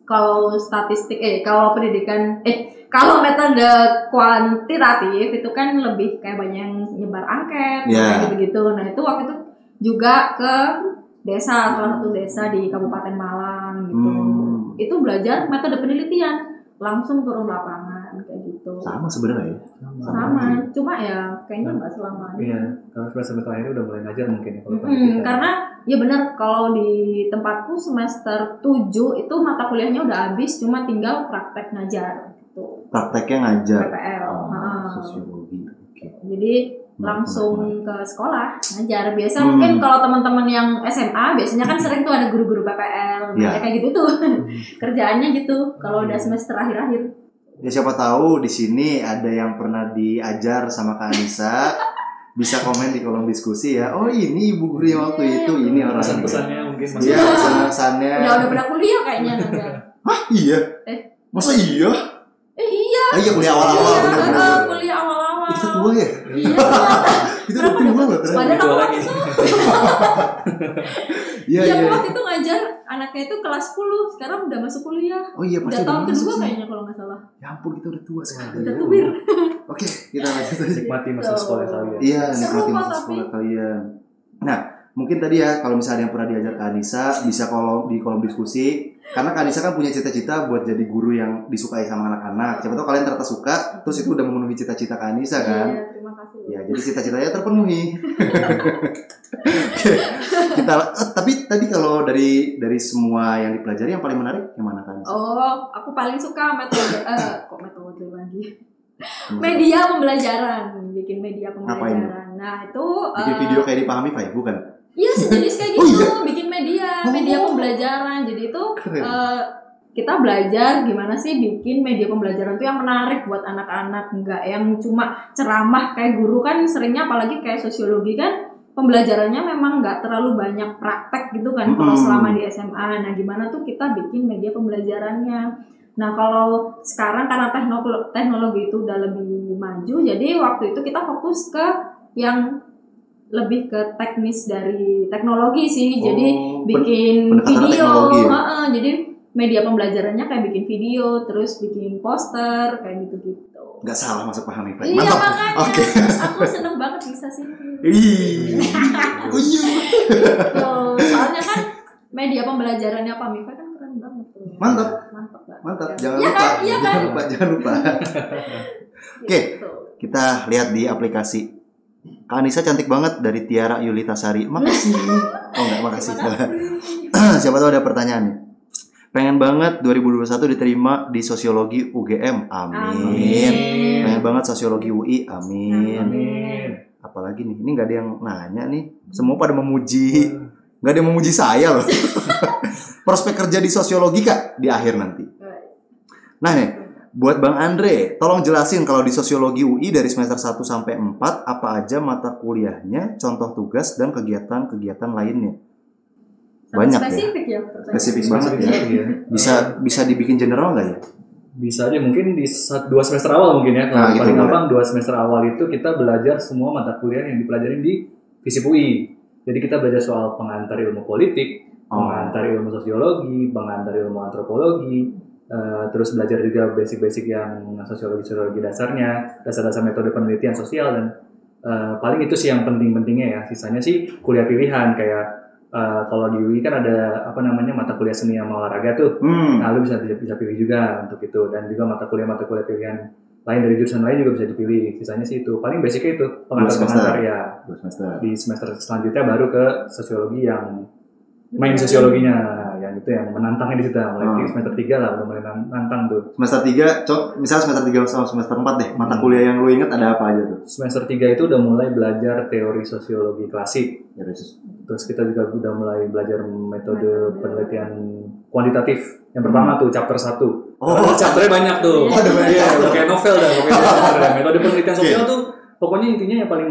kalau statistik, kalau pendidikan, kalau metode kuantitatif itu kan lebih kayak banyak yang nyebar angket, kayak gitu-gitu. Nah, itu waktu itu juga ke desa, salah satu desa di Kabupaten Malang gitu. Itu belajar metode penelitian, langsung turun lapangan kayak gitu. Sama sebenarnya ya. Sama. Cuma ya kayaknya nggak selamanya. Iya, kalau semester terakhir udah mulai ngajar mungkin ya kalau karena ya benar, kalau di tempatku semester 7 itu mata kuliahnya udah habis, cuma tinggal praktek ngajar gitu. Prakteknya ngajar. PPL. Sosiologi. Jadi langsung ke sekolah ngajar. Biasa mungkin kalau teman-teman yang SMA biasanya kan sering tuh ada guru-guru PPL, kayak gitu tuh. Kerjaannya gitu kalau udah semester akhir-akhir. Ya siapa tahu di sini ada yang pernah diajar sama Kak Anissa. Bisa komen di kolom diskusi ya. Oh, ini ibu guru yang waktu itu, ini orangnya. Pesan-pesannya mungkin masih. Iya, pesan-pesannya. Udah pada kuliah kayaknya ngajar. Hah, iya? Masa iya? Iya. Iya, kuliah awal-awal. Kuliah awal-awal. Kita tua ya? Iya. Kita udah tua loh. Padahal aku waktu itu. Iya, waktu itu ngajar anaknya itu kelas 10, sekarang udah masuk kuliah. Oh iya, pasti udah tahun kedua kayaknya kalau nggak salah. Ya ampun, kita udah tua sekali. Udah tubir. Oke, kita lanjut aja. Nikmati masa sekolah kalian. Iya, nikmati masa sekolah kalian. Nah, mungkin tadi ya kalau misalnya yang pernah diajar Kak Anissa bisa di kolom diskusi Karena Kak Anissa kan punya cita-cita buat jadi guru yang disukai sama anak-anak. Siapa tahu kalian ternyata suka, terus itu udah memenuhi cita-cita Kak Anissa kan? Iya, terima kasih. Ya, jadi cita-citanya terpenuhi. Tapi tadi kalau dari semua yang dipelajari yang paling menarik yang mana Kak Anissa? Oh, aku paling suka metode metode lagi. Media pembelajaran, bikin media pembelajaran. Nah, itu bikin video kayak dipahami Pak, bukan? Iya, sejenis kayak gitu, bikin media pembelajaran. Jadi itu kita belajar gimana sih bikin media pembelajaran itu yang menarik buat anak-anak, enggak yang cuma ceramah kayak guru kan seringnya, apalagi kayak sosiologi kan pembelajarannya memang nggak terlalu banyak praktek gitu kan kalau selama di SMA. Nah, gimana tuh kita bikin media pembelajarannya? Nah, kalau sekarang karena teknologi itu udah lebih maju, jadi waktu itu kita fokus ke yang lebih ke teknis dari teknologi sih. Jadi bikin video, jadi media pembelajarannya kayak bikin video, terus bikin poster kayak gitu-gitu. Nggak salah masuk paham Pak. Iya, makanya aku seneng banget bisa sih. Soalnya kan media pembelajarannya Pak Mifa kan keren banget tuh. Mantap. Jangan lupa. Oke, kita lihat di aplikasi. Kak Anissa cantik banget dari Tiara Yulita Sari. Makasih. Oh enggak, makasih. Siapa tahu ada pertanyaan nih. Pengen banget 2021 diterima di Sosiologi UGM. Amin. Pengen banget Sosiologi UI. Amin. Apalagi nih, ini nggak ada yang nanya nih. Semua pada memuji. Nggak ada yang memuji saya loh. Prospek kerja di sosiologi Kak di akhir nanti. Nah nih, buat Bang Andre, tolong jelasin kalau di Sosiologi UI dari semester 1 sampai 4 apa aja mata kuliahnya, contoh tugas dan kegiatan-kegiatan lainnya. Banyak spesifik ya. Spesifik banget ya. Bisa dibikin general nggak ya? Bisa aja mungkin di 2 semester awal mungkin ya. Kalau paling gampang 2 semester awal itu kita belajar semua mata kuliah yang dipelajarin di FISIP UI. Jadi kita belajar soal pengantar ilmu politik, pengantar ilmu sosiologi, pengantar ilmu antropologi, terus belajar juga basic-basic yang sosiologi dasarnya, dasar-dasar metode penelitian sosial, dan paling itu sih yang penting-pentingnya ya. Sisanya sih kuliah pilihan kayak kalau di UI kan ada mata kuliah seni sama olahraga tuh. Nah, lu bisa pilih juga untuk itu, dan juga mata kuliah pilihan lain dari jurusan lain juga bisa dipilih. Sisanya sih itu paling basicnya itu pengantar ya. 2 semester. Di semester selanjutnya baru ke sosiologi yang main sosiologinya, yang itu yang menantangnya di situ. Mulai semester 3 lah udah mulai nantang tuh. Semester 3, misalnya semester 3 sama semester 4 deh. Mata kuliah yang lu inget ada apa aja tuh? Semester 3 itu udah mulai belajar teori sosiologi klasik. Terus kita juga udah mulai belajar metode penelitian kuantitatif. Yang pertama tuh chapter 1. Chapternya banyak tuh. Kayak novel dah. Metode penelitian sosial tuh pokoknya intinya yang paling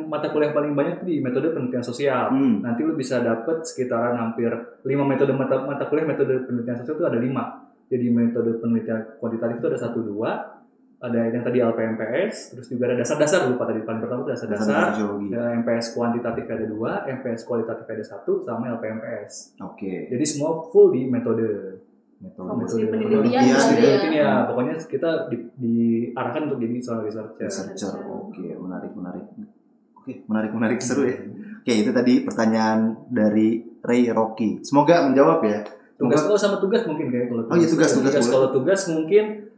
mata kuliah paling banyak di metode penelitian sosial. Nanti lu bisa dapet sekitaran hampir 5 metode mata kuliah metode penelitian sosial itu ada 5. Jadi metode penelitian kuantitatif itu ada 1, 2. Ada yang tadi LPMPS, terus juga ada dasar-dasar, lupa tadi paling pertama itu dasar-dasar. MPS kuantitatif ada 2, MPS kualitatif ada 1, sama LPMPS. Jadi semua full di metode penelitian ya. Pokoknya kita diarahkan untuk jadi seorang researcher. Menarik, seru ya. Itu tadi pertanyaan dari Ray Rocky. Semoga menjawab ya. Tugas mungkin kayak kalau tugas. Kalau tugas mungkin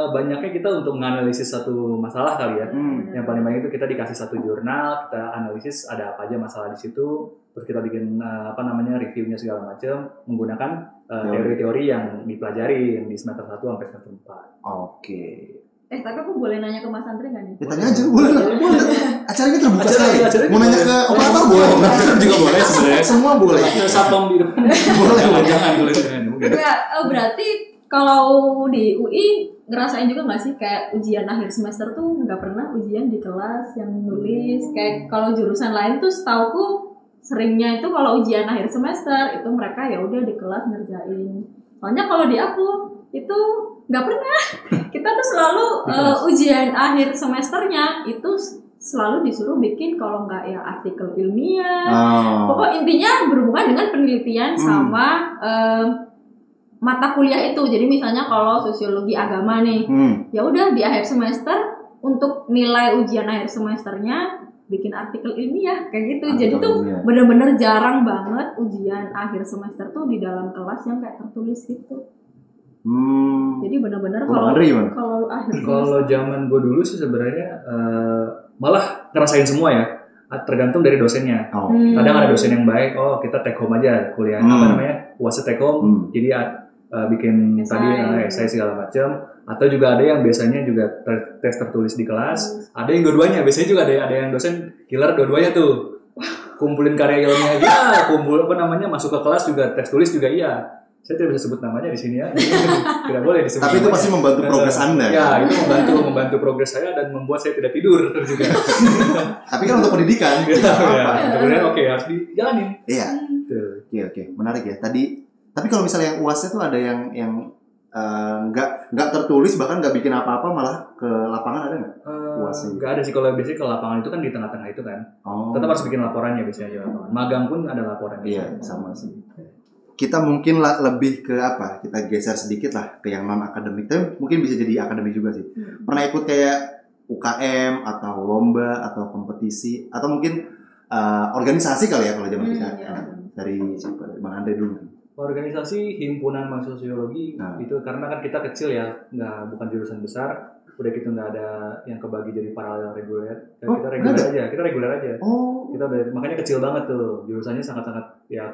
banyaknya kita untuk menganalisis satu masalah kali ya. Yang paling banyak itu kita dikasih satu jurnal, kita analisis ada apa aja masalah di situ, terus kita bikin reviewnya segala macam menggunakan teori-teori yang dipelajari di semester 1 sampai semester 4. Tapi aku boleh nanya ke Mas Andre nggak nih? Tanya aja, boleh. Acara ini terbuka sekali. Mau nanya ke operator boleh, juga boleh sebenarnya. Semua boleh. Satpam di depan. Jangan. Berarti kalau di UI ngerasain juga nggak sih kayak ujian akhir semester tuh nggak pernah ujian di kelas yang nulis. Kayak kalau jurusan lain tuh setauku seringnya itu kalau ujian akhir semester itu mereka ya udah di kelas ngerjain. Soalnya kalau di aku itu nggak pernah. Kita tuh selalu ujian akhir semesternya itu selalu disuruh bikin kalau nggak ya artikel ilmiah. Pokok intinya berhubungan dengan penelitian sama mata kuliah itu. Jadi misalnya kalau sosiologi agama nih, ya udah di akhir semester untuk nilai ujian akhir semesternya bikin artikel ilmiah kayak gitu. Jadi tuh bener-bener jarang banget ujian akhir semester tuh di dalam kelas yang kayak tertulis gitu. Jadi benar-benar kalau zaman gue dulu sih sebenarnya malah ngerasain semua ya, tergantung dari dosennya. Kadang ada dosen yang baik, kita take home aja kuliah UAS take home, jadi bikin esai segala macam. Atau juga ada yang biasanya juga tes tertulis di kelas, ada yang dua-duanya. Biasanya juga ada yang dosen killer dua-duanya tuh, kumpulin karya ilmiah ya, masuk ke kelas juga tes tulis juga iya. Saya tidak bisa sebut namanya di sini ya. Tidak boleh disebut. Tapi itu pasti membantu progres Anda. Ya, itu membantu progres saya dan membuat saya tidak tidur juga. Tapi kan untuk pendidikan. Kemudian harus dijalanin. Iya. Oke. Menarik ya. Tapi kalau misalnya yang UAS itu ada yang nggak tertulis, bahkan nggak bikin apa-apa, malah ke lapangan, ada nggak? Nggak ada sih. Kalau biasanya ke lapangan itu kan di tengah-tengah itu kan. Tetap harus bikin laporannya biasanya di lapangan. Magang pun ada laporannya. Iya, sama sih. Kita mungkin lebih ke kita geser sedikit lah ke yang non akademik, tapi mungkin bisa jadi akademik juga sih. Pernah ikut kayak UKM atau lomba atau kompetisi atau mungkin organisasi kali ya kalau zaman kita. Dari siapa? Bang Andre dulu. Organisasi himpunan mahasiswa sosiologi itu karena kan kita kecil ya, bukan jurusan besar. Udah gitu nggak ada yang kebagi jadi paralel reguler, kita reguler aja. Kita makanya kecil banget tuh, jurusannya sangat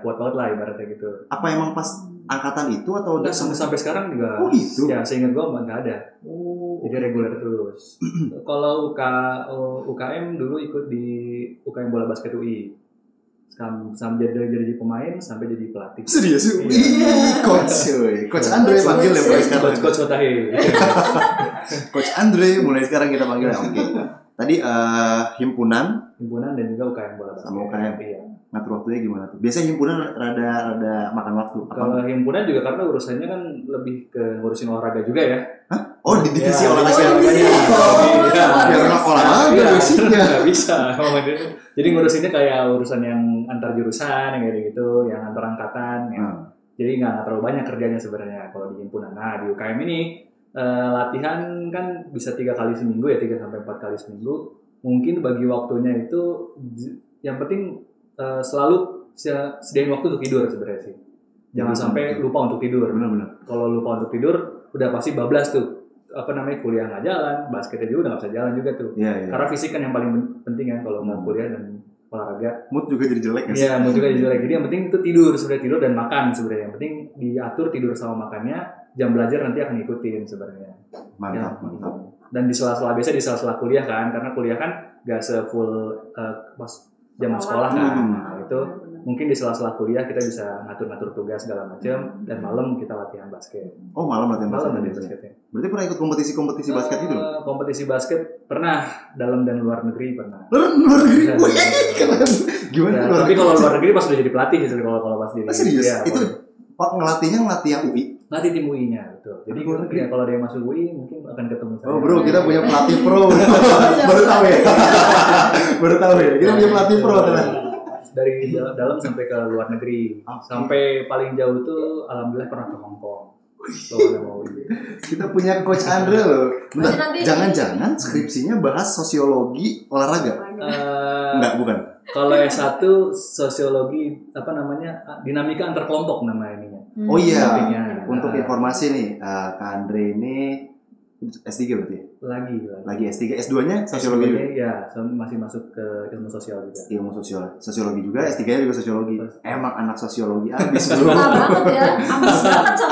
kuat banget lah ibaratnya gitu. Apa emang pas angkatan itu atau udah sampai sekarang juga? Gitu. Ya seingat gue nggak ada. Jadi reguler terus. Kalau UKM dulu ikut di UKM bola basket UI. Sampai jadi pemain sampai jadi pelatih. Serius? Iya. Coach Andre panggil ya mulai sekarang. Coach Otahe. Coach Andre mulai sekarang kita panggil ya. Oke. Tadi himpunan dan juga UKM bola basket. Sama UKM. Iya. Ngatur waktunya gimana tuh? Biasanya himpunan rada makan waktu. Kalau himpunan juga karena urusannya kan lebih ke ngurusin olahraga juga ya. Hah? Di divisi olahraga. Olahraga nggak bisa. Jadi ngurusinnya kayak urusan yang antar jurusan yang kayak gitu, yang antar angkatan. Jadi nggak terlalu banyak kerjanya sebenarnya kalau di himpunan. Nah di UKM ini latihan kan bisa 3 kali seminggu ya, 3-4 kali seminggu. Mungkin bagi waktunya itu yang penting selalu sediain waktu untuk tidur sebenarnya sih. Jangan sampai lupa untuk tidur. Benar-benar. Kalau lupa untuk tidur udah pasti bablas tuh. Kuliah nggak jalan, basketnya juga udah nggak bisa jalan juga tuh. Karena fisik kan yang paling penting kan kalau mau kuliah dan olahraga. Mood juga jadi jelek. Iya, mood juga jadi jelek. Jadi yang penting itu tidur dan makan sebenarnya. Yang penting diatur tidur sama makannya. Jam belajar nanti akan ngikutin sebenarnya. Mantap. Dan di sela-sela biasa di sela-sela kuliah kan, karena kuliah kan nggak se-full pas zaman sekolah kan. Nah, itu mungkin di sela-sela kuliah kita bisa ngatur-ngatur tugas segala macam dan malam kita latihan basket. Malam latihan basket. Berarti pernah ikut kompetisi basket gitu? Kompetisi basket pernah, dalam dan luar negeri pernah. Luar negeri? Keren. Gimana? Tapi kalau luar negeri pas udah jadi pelatih sih, kalau pas jadi. Serius? Itu ngelatih yang UI? Latih tim UI-nya, betul. Jadi kalau dia masuk UI mungkin akan ketemu saya. Bro, kita punya pelatih pro. Baru tahu ya. Kita punya pelatih pro ternyata. Dari dalam sampai ke luar negeri. Sampai paling jauh tuh alhamdulillah pernah ke Hong Kong. Kita punya Coach Andre loh. Bentar, jangan-jangan skripsinya bahas sosiologi olahraga? Enggak, bukan. Kalau S1 sosiologi dinamika antar kelompok nama ininya. Oh iya. Untuk informasi nih, Kak Andre ini S3 berarti? Lagi S3. S2-nya sosiologi juga? Iya, masih masuk ke ilmu sosial juga. Ilmu sosiologi juga, S3-nya juga sosiologi. Emang anak sosiologi abis bro. Banget ya,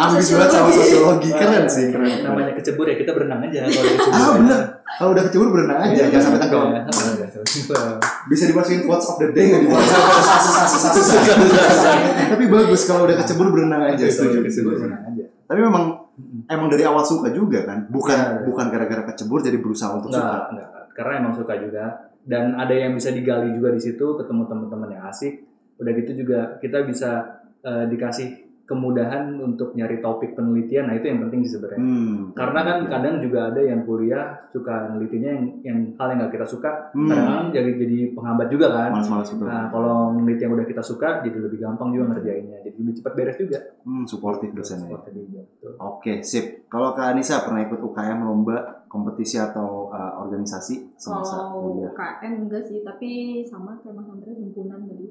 ambis banget sama sosiologi. Keren sih, keren. Namanya kecebur ya, kita berenang aja kalau kecebur. Bener. Kalau udah kecebur berenang aja, jangan sampai tenggelam. Bisa dimasukin quotes of the day nggak dibahas? Tapi bagus kalau udah kecebur berenang aja. Setuju. Tapi emang dari awal suka juga kan? Bukan gara-gara kecebur jadi berusaha untuk suka. Enggak. Karena emang suka juga. Dan ada yang bisa digali juga di situ, ketemu teman-teman yang asik. Udah gitu juga kita bisa dikasih kemudahan untuk nyari topik penelitian. Nah itu yang penting sih sebenarnya. Karena kan kadang juga ada yang kuliah suka nelitinya yang hal yang nggak kita suka. Kadang-kadang jadi penghambat juga kan. Malas-malas itu. Nah kalau neliti yang udah kita suka jadi lebih gampang juga ngerjainnya. Jadi lebih cepat beres juga. Suportif dosennya. Oke, sip. Kalau Kak Anissa pernah ikut UKM lomba kompetisi atau organisasi semasa kuliah? KM enggak sih, tapi sama kayak Mas Andre,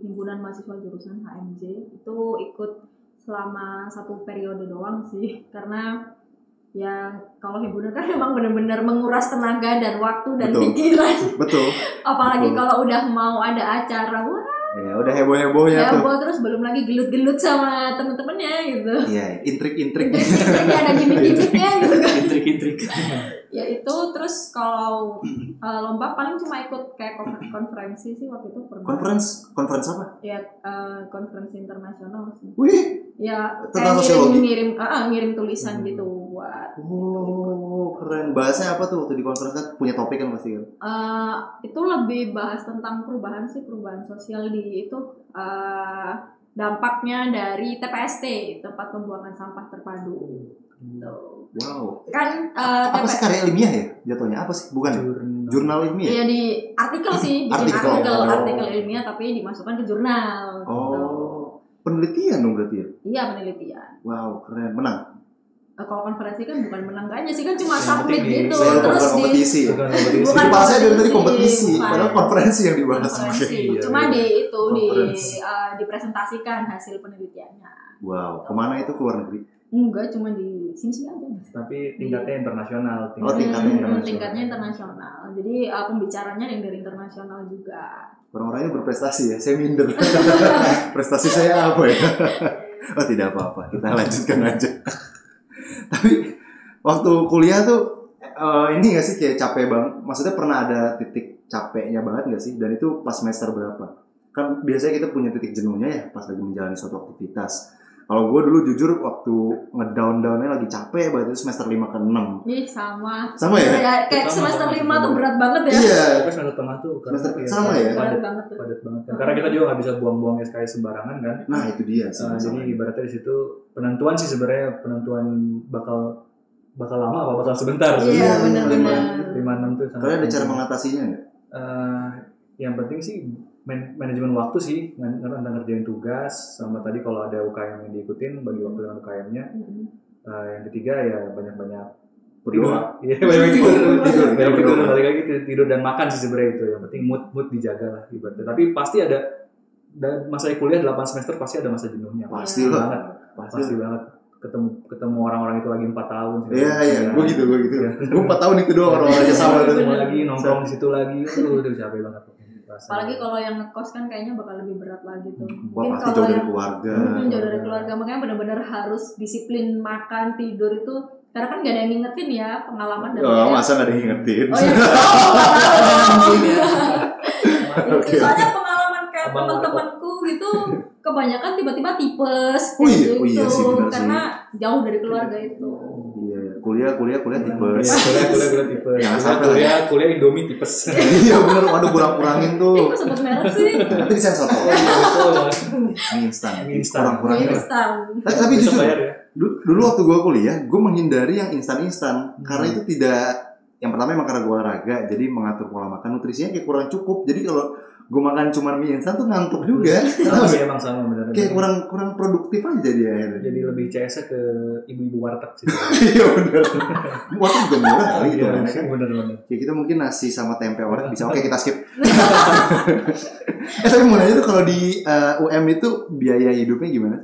himpunan mahasiswa jurusan HMJ itu ikut selama 1 periode doang sih, karena ya kalau himpunan kan memang benar-benar menguras tenaga dan waktu dan pikiran. Betul. Apalagi kalau udah mau ada acara, wah. Ya udah heboh-hebohnya tuh. Heboh terus belum lagi gelut-gelut sama temen-temennya gitu. Iya, intrik-intrik. Intrik-intriknya ada gimmick-gimmicknya gitu kan. Intrik-intrik. Ya itu terus kalau lomba paling cuma ikut kayak konferensi sih waktu itu pernah. Conference apa? Ya konferensi internasional sih. Wih. Ya tentang ngirim tulisan gitu buat. Oh, keren. Bahasanya apa tuh waktu di konferensi? Punya topik kan pasti kan? Itu lebih bahas tentang perubahan sosial di itu dampaknya dari TPST, tempat pembuangan sampah terpadu. Wow. Kan apa sih karya ilmiah ya jatuhnya? Apa sih? Bukan jurnal ilmiah? Iya di artikel sih, bikin artikel ilmiah tapi dimasukkan ke jurnal. Oh, penelitian dong berarti ya? Iya, penelitian. Wow, keren. Menang? Kalau konferensi kan bukan menang aja sih, kan cuma submit gitu. Terus bukan kompetisi. Bukan saya dari kompetisi, padahal konferensi yang dibahas. Cuma dipresentasikan hasil penelitiannya. Wow, kemana itu, ke luar negeri? Enggak, cuma di sini aja. Tapi tingkatnya internasional. Tingkatnya internasional. Jadi pembicaranya yang dari internasional juga. Orang-orangnya berprestasi ya, saya minder. Prestasi saya apa ya? Oh tidak apa-apa, kita lanjutkan aja. Tapi waktu kuliah tuh ini nggak sih kayak capek banget? Maksudnya pernah ada titik capeknya banget nggak sih? Dan itu pas semester berapa? Kan biasanya kita punya titik jenuhnya ya pas lagi menjalani suatu aktivitas. Kalau gue dulu jujur waktu ngedown-downnya lagi capek banget itu semester 5 ke 6. Ih sama ya? Kayak semester 5 tuh berat banget ya. Iya. Semester tengah tuh sama ya? Padat banget. Karena kita juga nggak bisa buang-buang SKS sembarangan kan. Nah itu dia sih. Jadi ibaratnya di situ penentuan sih sebenarnya bakal lama apa bakal sebentar. Iya benar-benar. 5-6 tuh. Kalian ada cara mengatasinya nggak? Yang penting sih manajemen waktu sih, tentang ngerjain tugas sama tadi kalau ada UKM yang diikutin bagi waktu dengan UKM-nya. Yang ketiga ya banyak-banyak berdoa. Iya, banyak tidur balik lagi tidur dan makan sih sebenarnya itu. Yang penting mood dijaga lah ibaratnya. Tapi pasti ada masa kuliah 8 semester pasti ada masa jenuhnya. Pasti banget. Ketemu orang-orang itu lagi 4 tahun. Iya, gue gitu. Gue 4 tahun itu doang orang-orangnya sama ketemu lagi nongkrong di situ lagi. Udah capek banget. Apalagi kalau yang ngekos kan kayaknya bakal lebih berat lagi tuh. Mungkin pasti jauh dari keluarga. Jauh dari keluarga, makanya benar-benar harus disiplin makan, tidur itu. Karena kan gak ada yang ngingetin ya pengalaman dari. Masa gak ada yang ngingetin? Oh iya. Soalnya pengalaman kayak teman-temanku gitu kebanyakan tiba-tiba tipes gitu. Iya sih, karena jauh dari keluarga itu. Kuliah tipes. Kuliah tipes. Jangan sampai kuliah Indomie tipes. Iya benar, waduh kurang-kurangin tuh. Kok sebut merek sih? Nanti disensor kok. Mie instan. Kurang-kurangin. Tapi jujur, dulu waktu gue kuliah, gue menghindari yang instan-instan karena itu tidak. Yang pertama emang karena gue olahraga, jadi mengatur pola makan, nutrisinya kayak kurang cukup. Jadi kalau gue makan cuma mie instan tuh ngantuk juga. Emang sama benar. Kayak kurang produktif aja dia akhirnya. Jadi lebih CS ke ibu-ibu warteg sih. Iya benar. Warteg juga murah kali gitu kan. Benar. Ya kita mungkin nasi sama tempe warteg bisa. Oke, kita skip. Tapi mau nanya tuh kalau di UM itu biaya hidupnya gimana?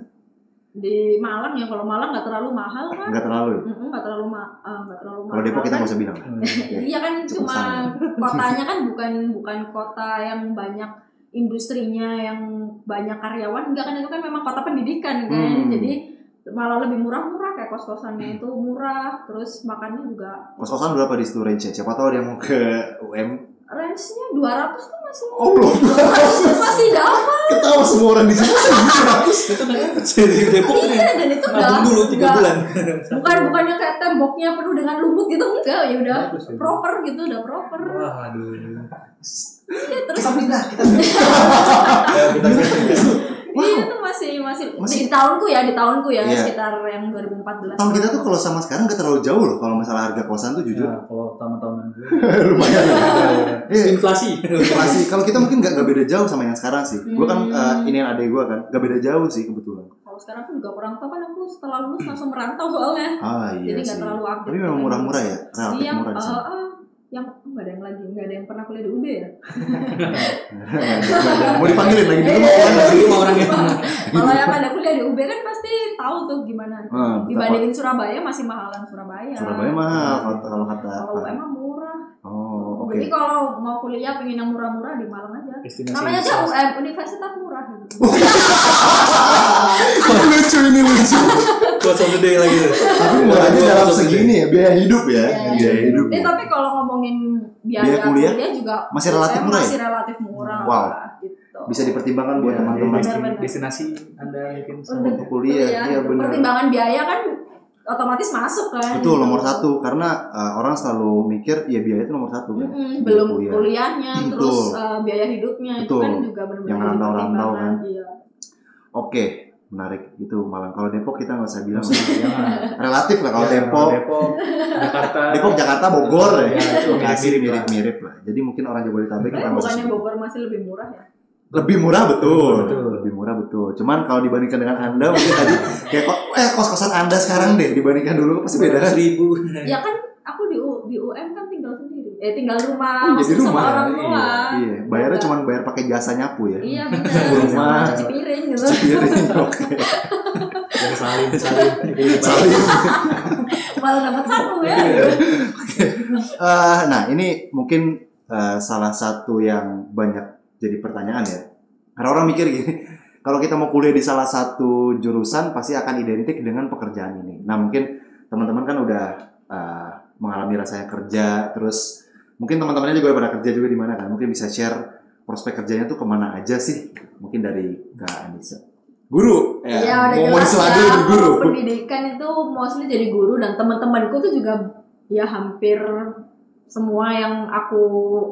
Di Malang ya, kalau Malang nggak terlalu mahal kan? Nggak terlalu. Nggak terlalu mahal. Kalau Depok kita nggak usah bilang. Iya kan, cuma kotanya kan bukan kota yang banyak industrinya, yang banyak karyawan. Enggak kan, itu kan memang kota pendidikan kan. Jadi malah lebih murah-murah, kayak kos-kosannya itu murah, terus makannya juga. Kos-kosan berapa di situ range-nya? Siapa tahu dia mau ke UM. Range-nya 200 tuh masih. Oh belum. Masih dapat. Ketawa semua orang di sini 200. Itu kan di Depok. Iya, dan itu udah dulu 3 bulan. Bukannya kayak temboknya penuh dengan lumut gitu, enggak, ya udah proper gitu, udah proper. Waduh. Iya, terus kita pindah. Iya itu masih di tahunku ya sekitar yang 2014. Tahun kita tuh kalau sama sekarang gak terlalu jauh loh kalau masalah harga kosan tuh jujur. Kalau tahun-tahunan gue lumayan. Inflasi. Kalau kita mungkin gak beda jauh sama yang sekarang sih. Gue kan ini yang adek gue kan gak beda jauh sih kebetulan. Kalau sekarang aku juga kurang tahu kan, aku setelah lulus langsung merantau soalnya. Iya jadi sih. nggak terlalu update. Tapi memang murah-murah ya, relatif iya, murah sih. Yang nggak ada yang pernah kuliah di UB ya. Mau dipanggilin lagi di rumah orangnya. Kalau yang ada kuliah di UB kan pasti tahu tuh gimana. Dibandingin Surabaya masih mahalan Surabaya. Surabaya mahal kalau kata. Kalau UM mah murah. Oh, oke. Jadi kalau mau kuliah pengen yang murah-murah di Malang aja. Namanya aja UM, Universitas Murah gitu. Lucu ini lucu. Quotes of the day lagi. Tapi murahnya dalam segini ya, biaya hidup ya. Biaya hidup. Tapi kalau ngomongin biaya kuliah juga masih relatif murah ya? Masih relatif murah. Wow. Gitu. Bisa dipertimbangkan buat teman-teman. Destinasi Anda mungkin untuk kuliah. Iya benar. Pertimbangan biaya kan otomatis masuk kan. Betul, nomor satu karena orang selalu mikir ya biaya itu nomor satu kan. Belum kuliahnya, terus biaya hidupnya. Betul. Itu kan juga benar-benar yang rantau-rantau kan. Iya. Oke, menarik itu Malang. Kalau Depok kita nggak usah bilang. Relatif lah kalau Depok, Jakarta, Bogor ya. Lokasi mirip-mirip lah. Jadi mungkin orang Jabodetabek kita bukannya Bogor masih lebih murah ya? Lebih murah betul. Lebih murah betul. Cuman kalau dibandingkan dengan Anda mungkin tadi kayak kos-kosan Anda sekarang deh dibandingkan dulu pasti beda kan? 1.000. Ya kan aku di UM kan tinggal sendiri. Tinggal rumah jadi sama rumah. orang tua. Iya. Bayarnya cuma bayar pakai jasa nyapu ya. Iya benar. Rumah. Cuci piring gitu. Cuci piring. Oke. Salim. Malah dapat satu ya. Oke. Nah, ini mungkin salah satu yang banyak jadi pertanyaan ya. Karena orang mikir gini, kalau kita mau kuliah di salah satu jurusan pasti akan identik dengan pekerjaan ini. Nah mungkin teman-teman kan udah mengalami rasanya kerja, terus mungkin teman-temannya juga pada kerja juga di mana kan? Mungkin bisa share prospek kerjanya tuh kemana aja sih? Mungkin dari Kak Anissa. Guru, ya mau selagi ya, jadi guru. Pendidikan itu mostly jadi guru dan teman-temanku tuh juga ya hampir semua yang aku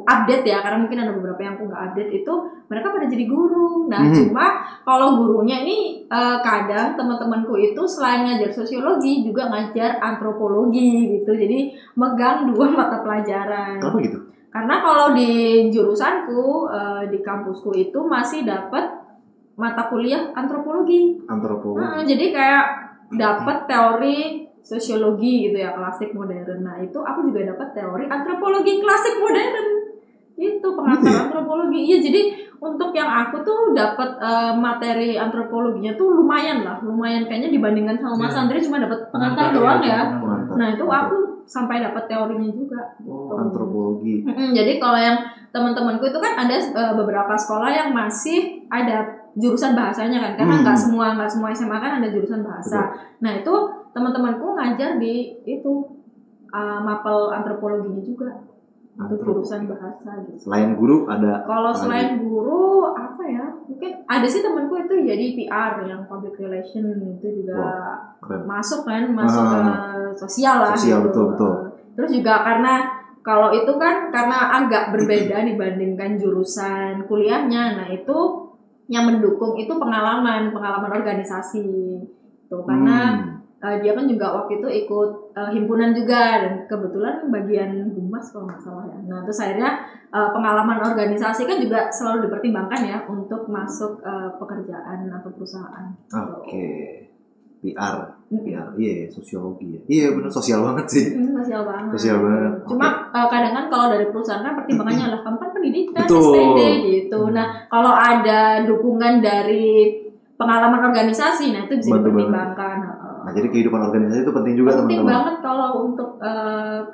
update ya, karena mungkin ada beberapa yang aku nggak update itu mereka pada jadi guru. Nah cuma kalau gurunya ini kadang teman-temanku itu selain ngajar sosiologi juga ngajar antropologi gitu, jadi megang 2 mata pelajaran. Kenapa gitu? Karena kalau di jurusanku di kampusku itu masih dapat mata kuliah antropologi. Jadi kayak dapat teori sosiologi gitu ya, klasik modern. Nah itu aku juga dapat teori antropologi klasik modern. Itu pengantar antropologi. Iya, jadi untuk yang aku tuh dapat materi antropologinya tuh lumayan kayaknya dibandingkan sama Mas Andre cuma dapat pengantar doang ya. Nah itu aku sampai dapat teorinya juga. Antropologi. Jadi kalau yang teman-temanku itu kan ada beberapa sekolah yang masih ada jurusan bahasanya kan, karena nggak semua SMA kan ada jurusan bahasa. Nah itu teman-temanku ngajar di itu mapel antropologinya juga untuk jurusan bahasa gitu. Selain guru ada? Kalau selain guru apa ya? Mungkin ada sih temanku itu jadi PR yang public relation itu juga masuk ke sosial lah. Sosial gitu. betul. Terus juga karena kalau itu kan karena agak berbeda dibandingkan jurusan kuliahnya. Nah itu yang mendukung itu pengalaman organisasi tuh, karena dia kan juga waktu itu ikut himpunan juga dan kebetulan bagian humas kalau nggak salah ya. Nah terus akhirnya pengalaman organisasi kan juga selalu dipertimbangkan ya untuk masuk pekerjaan atau perusahaan. Oke. PR, iya sosiologi ya. Iya benar, sosial banget sih. Sosial banget. Cuma kadang kan kalau dari perusahaan kan pertimbangannya lah, kamu kan pendidikan, SPD gitu. Nah kalau ada dukungan dari pengalaman organisasi, nah itu bisa dipertimbangkan. Nah jadi kehidupan organisasi itu penting juga teman-teman. Penting banget kalau untuk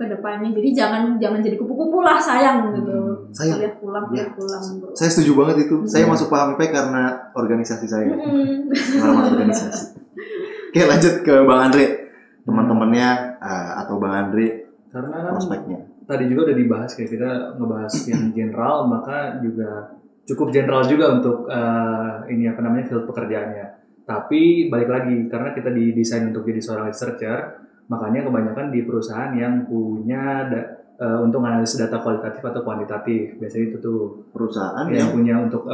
kedepannya. Jadi jangan jadi kupu-kupu lah, sayang gitu. Sayang. Kuliah pulang. Saya setuju banget itu. Saya masuk PHMP karena organisasi saya. Pengalaman organisasi. Oke, lanjut ke Bang Andre, teman-temannya atau Bang Andre, karena prospeknya. Tadi juga udah dibahas, kayak kita ngebahas yang general, maka juga cukup general juga untuk field pekerjaannya. Tapi balik lagi, karena kita didesain untuk jadi seorang researcher, makanya kebanyakan di perusahaan yang punya untuk analisis data kualitatif atau kuantitatif. Biasanya itu tuh perusahaan yang punya untuk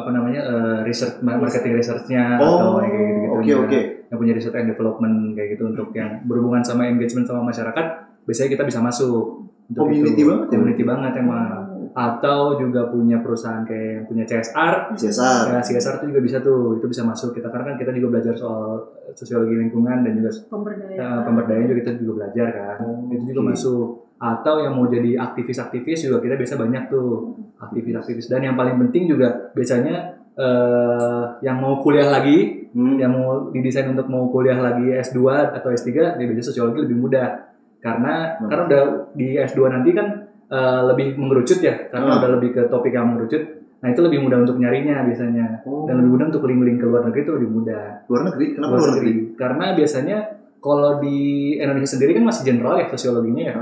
research, marketing research-nya atau kayak gitu-gitu. Oke. Yang punya research and development kayak gitu, untuk yang berhubungan sama engagement sama masyarakat, biasanya kita bisa masuk. Community banget emang. Atau juga punya perusahaan kayak yang punya CSR. Ya, CSR itu juga bisa tuh, itu bisa masuk kita karena kan kita juga belajar soal sosiologi lingkungan dan juga pemberdayaan juga kita juga belajar kan. Itu juga masuk. Atau yang mau jadi aktivis-aktivis juga kita biasa banyak tuh aktivis-aktivis. Dan yang paling penting juga biasanya yang mau kuliah lagi, yang mau didesain untuk mau kuliah lagi S2 atau S3, dia biasanya sosiologi lebih mudah. Karena udah di S2 nanti kan lebih mengerucut ya, karena udah lebih ke topik yang mengerucut. Nah itu lebih mudah untuk nyarinya biasanya, dan lebih mudah untuk link-link ke luar negeri itu lebih mudah. Luar negeri? Kenapa luar negeri? Karena biasanya kalau di Indonesia sendiri kan masih general ya sosiologinya ya.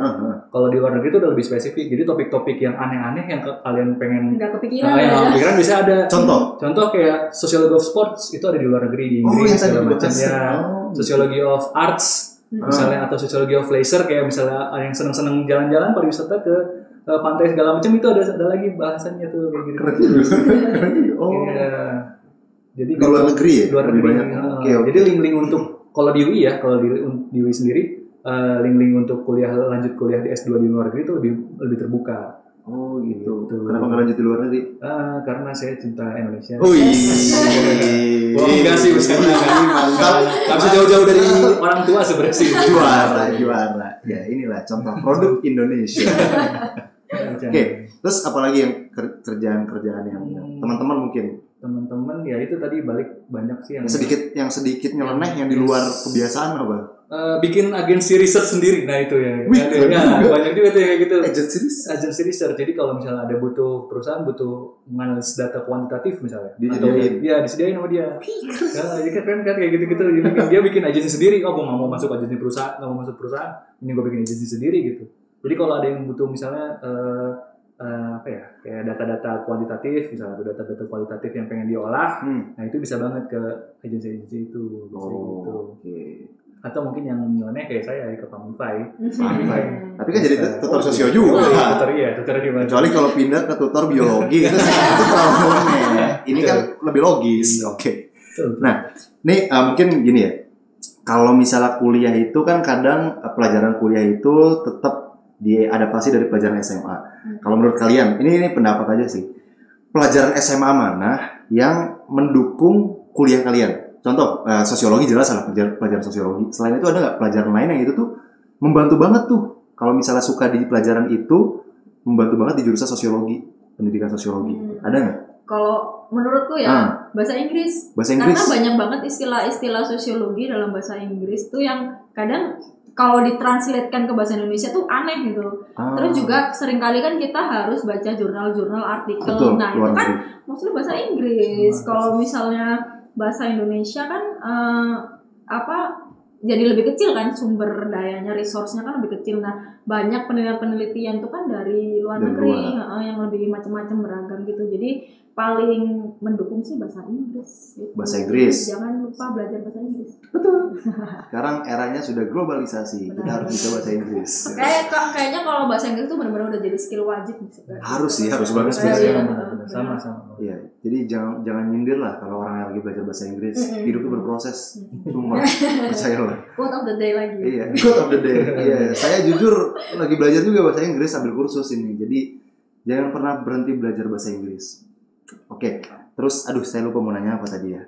Kalau di luar negeri itu udah lebih spesifik. Jadi topik-topik yang aneh-aneh yang kalian pengen nggak kepikiran, kepikiran bisa ada. Contoh kayak Sociology of Sports itu ada di luar negeri, di Inggris segala macam ya. Sociology of Arts misalnya atau Sociology of Leisure kayak misalnya yang seneng-seneng jalan-jalan pariwisata ke pantai segala macam itu ada lagi bahasannya tuh kayak gitu. Jadi di luar negeri ya. Luar negeri. Jadi link-link untuk kalau di UI ya, kalau di UI sendiri link-link untuk lanjut kuliah di S2 di luar negeri itu lebih terbuka. Oh gitu. Kenapa nggak lanjut di luar negeri? Karena saya cinta Indonesia. Wah enggak sih, mantap. Gak bisa jauh-jauh dari orang tua sebenarnya sih. Juara. Ya inilah contoh produk Indonesia. Oke, terus apalagi yang kerjaan-kerjaan yang teman-teman mungkin? Teman-teman ya itu tadi balik banyak sih yang sedikit nyeleneh yang di luar kebiasaan apa? Bikin agensi riset sendiri, nah itu ya. Banyak juga tuh kayak gitu. Agensi riset. Jadi kalau misalnya ada perusahaan butuh menganalisis data kuantitatif misalnya, disediain sama dia. Jadi keren kan kayak gitu-gitu. Dia bikin agensi sendiri. Oh, gue nggak mau masuk agensi perusahaan, ini gue bikin agensi sendiri gitu. Jadi kalau ada yang butuh misalnya kayak data-data kuantitatif, misalnya ada data-data kualitatif yang pengen diolah, nah itu bisa banget ke agensi-agensi itu. Oke. Atau mungkin yang nyeleneh kayak saya ke Pamify. Tapi kan jadi tutor sosio juga. Tutor gimana? Kecuali kalau pindah ke tutor biologi itu terlalu aneh. Ini kan lebih logis. Oke. Nah, ini mungkin gini ya. Kalau misalnya kuliah itu kan kadang pelajaran kuliah itu tetap diadaptasi dari pelajaran SMA. Kalau menurut kalian, ini pendapat aja sih. Pelajaran SMA mana yang mendukung kuliah kalian? Contoh, sosiologi jelas lah pelajaran sosiologi. Selain itu ada nggak pelajaran lain yang itu tuh membantu banget tuh? Kalau misalnya suka di pelajaran itu, membantu banget di jurusan sosiologi, pendidikan sosiologi. Ada nggak? Kalau menurutku ya, bahasa Inggris. Karena banyak banget istilah-istilah sosiologi dalam bahasa Inggris tuh yang kadang kalau ditranslatekan ke bahasa Indonesia tuh aneh gitu. Terus juga seringkali kan kita harus baca jurnal-jurnal artikel. Betul, nah itu kan maksudnya bahasa Inggris. Kalau misalnya bahasa Indonesia kan jadi lebih kecil kan sumber dayanya, resource-nya kan lebih kecil. Nah banyak penelitian tuh kan dari luar negeri yang lebih macam-macam beragam gitu. Jadi paling mendukung sih bahasa Inggris. Gitu. Bahasa Inggris. Jangan lupa belajar bahasa Inggris. Betul. Sekarang eranya sudah globalisasi. Kita harus bisa bahasa Inggris. Kayaknya kalau bahasa Inggris tuh benar-benar udah jadi skill wajib. Harus banget sih. Sama. Iya. Jadi jangan nyindir lah kalau orang yang lagi belajar bahasa Inggris. Hidupnya berproses. Cuma percayalah. Quote of the day lagi. Iya. Quote of the day. Iya. Saya jujur lagi belajar juga bahasa Inggris sambil kursus ini. Jadi jangan pernah berhenti belajar bahasa Inggris. Oke, terus saya lupa mau nanya apa tadi ya.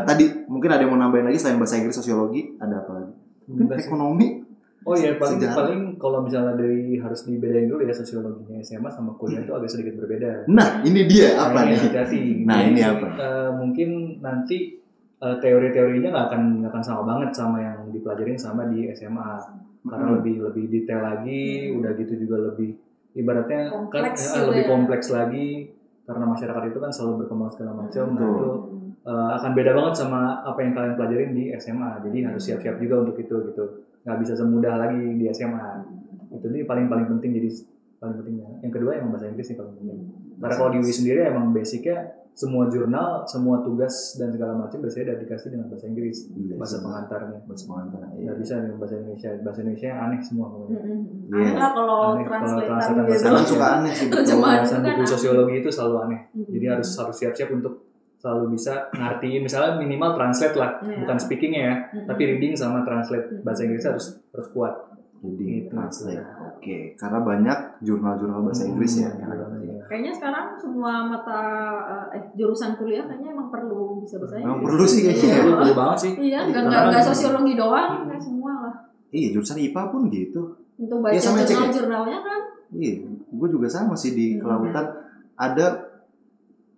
Tadi mungkin ada yang mau nambahin lagi selain bahasa Inggris, sosiologi, ada apa lagi? Mungkin ekonomi. Oh iya, paling kalau misalnya harus dibedain dulu ya sosiologinya SMA sama kuliah itu agak sedikit berbeda. Nah, ini dia apa nih? Hati-hati. Nah, ini apa? Mungkin nanti teori-teorinya nggak akan sama banget sama yang dipelajarin sama di SMA. Karena lebih detail lagi, udah gitu juga lebih ibaratnya lebih kompleks lagi. Karena masyarakat itu kan selalu berkembang segala macam, nah itu akan beda banget sama apa yang kalian pelajarin di SMA. Jadi harus siap-siap juga untuk itu gitu. Nggak bisa semudah lagi di SMA. Itu jadi paling penting, jadi paling pentingnya. Yang kedua emang bahasa Inggris sih paling penting. Karena kalau di UI sendiri emang basicnya semua jurnal, semua tugas dan segala macam biasanya udah dikasih dengan bahasa Inggris, bahasa pengantarnya. Nggak bisa dengan bahasa Indonesia. Bahasa Indonesia aneh semua pokoknya. Aneh lah kalau translate gitu. Orang suka aneh sih. Terjemahan buku sosiologi itu selalu aneh. Jadi harus siap-siap untuk selalu bisa ngertiin, misalnya minimal translate lah, bukan speakingnya ya, tapi reading sama translate bahasa Inggris harus kuat. Jadi translate. Oke, karena banyak jurnal-jurnal bahasa Inggris ya yang ada tadi. Kayaknya sekarang semua mata jurusan kuliah kayaknya emang perlu bisa bahasa Inggris. Emang perlu sih kayaknya. Perlu banget sih. Iya, enggak sosiologi doang, kayak semua lah. Iya, jurusan IPA pun gitu. Untuk baca jurnal-jurnalnya kan. Iya, gue juga sama sih di kelautan ada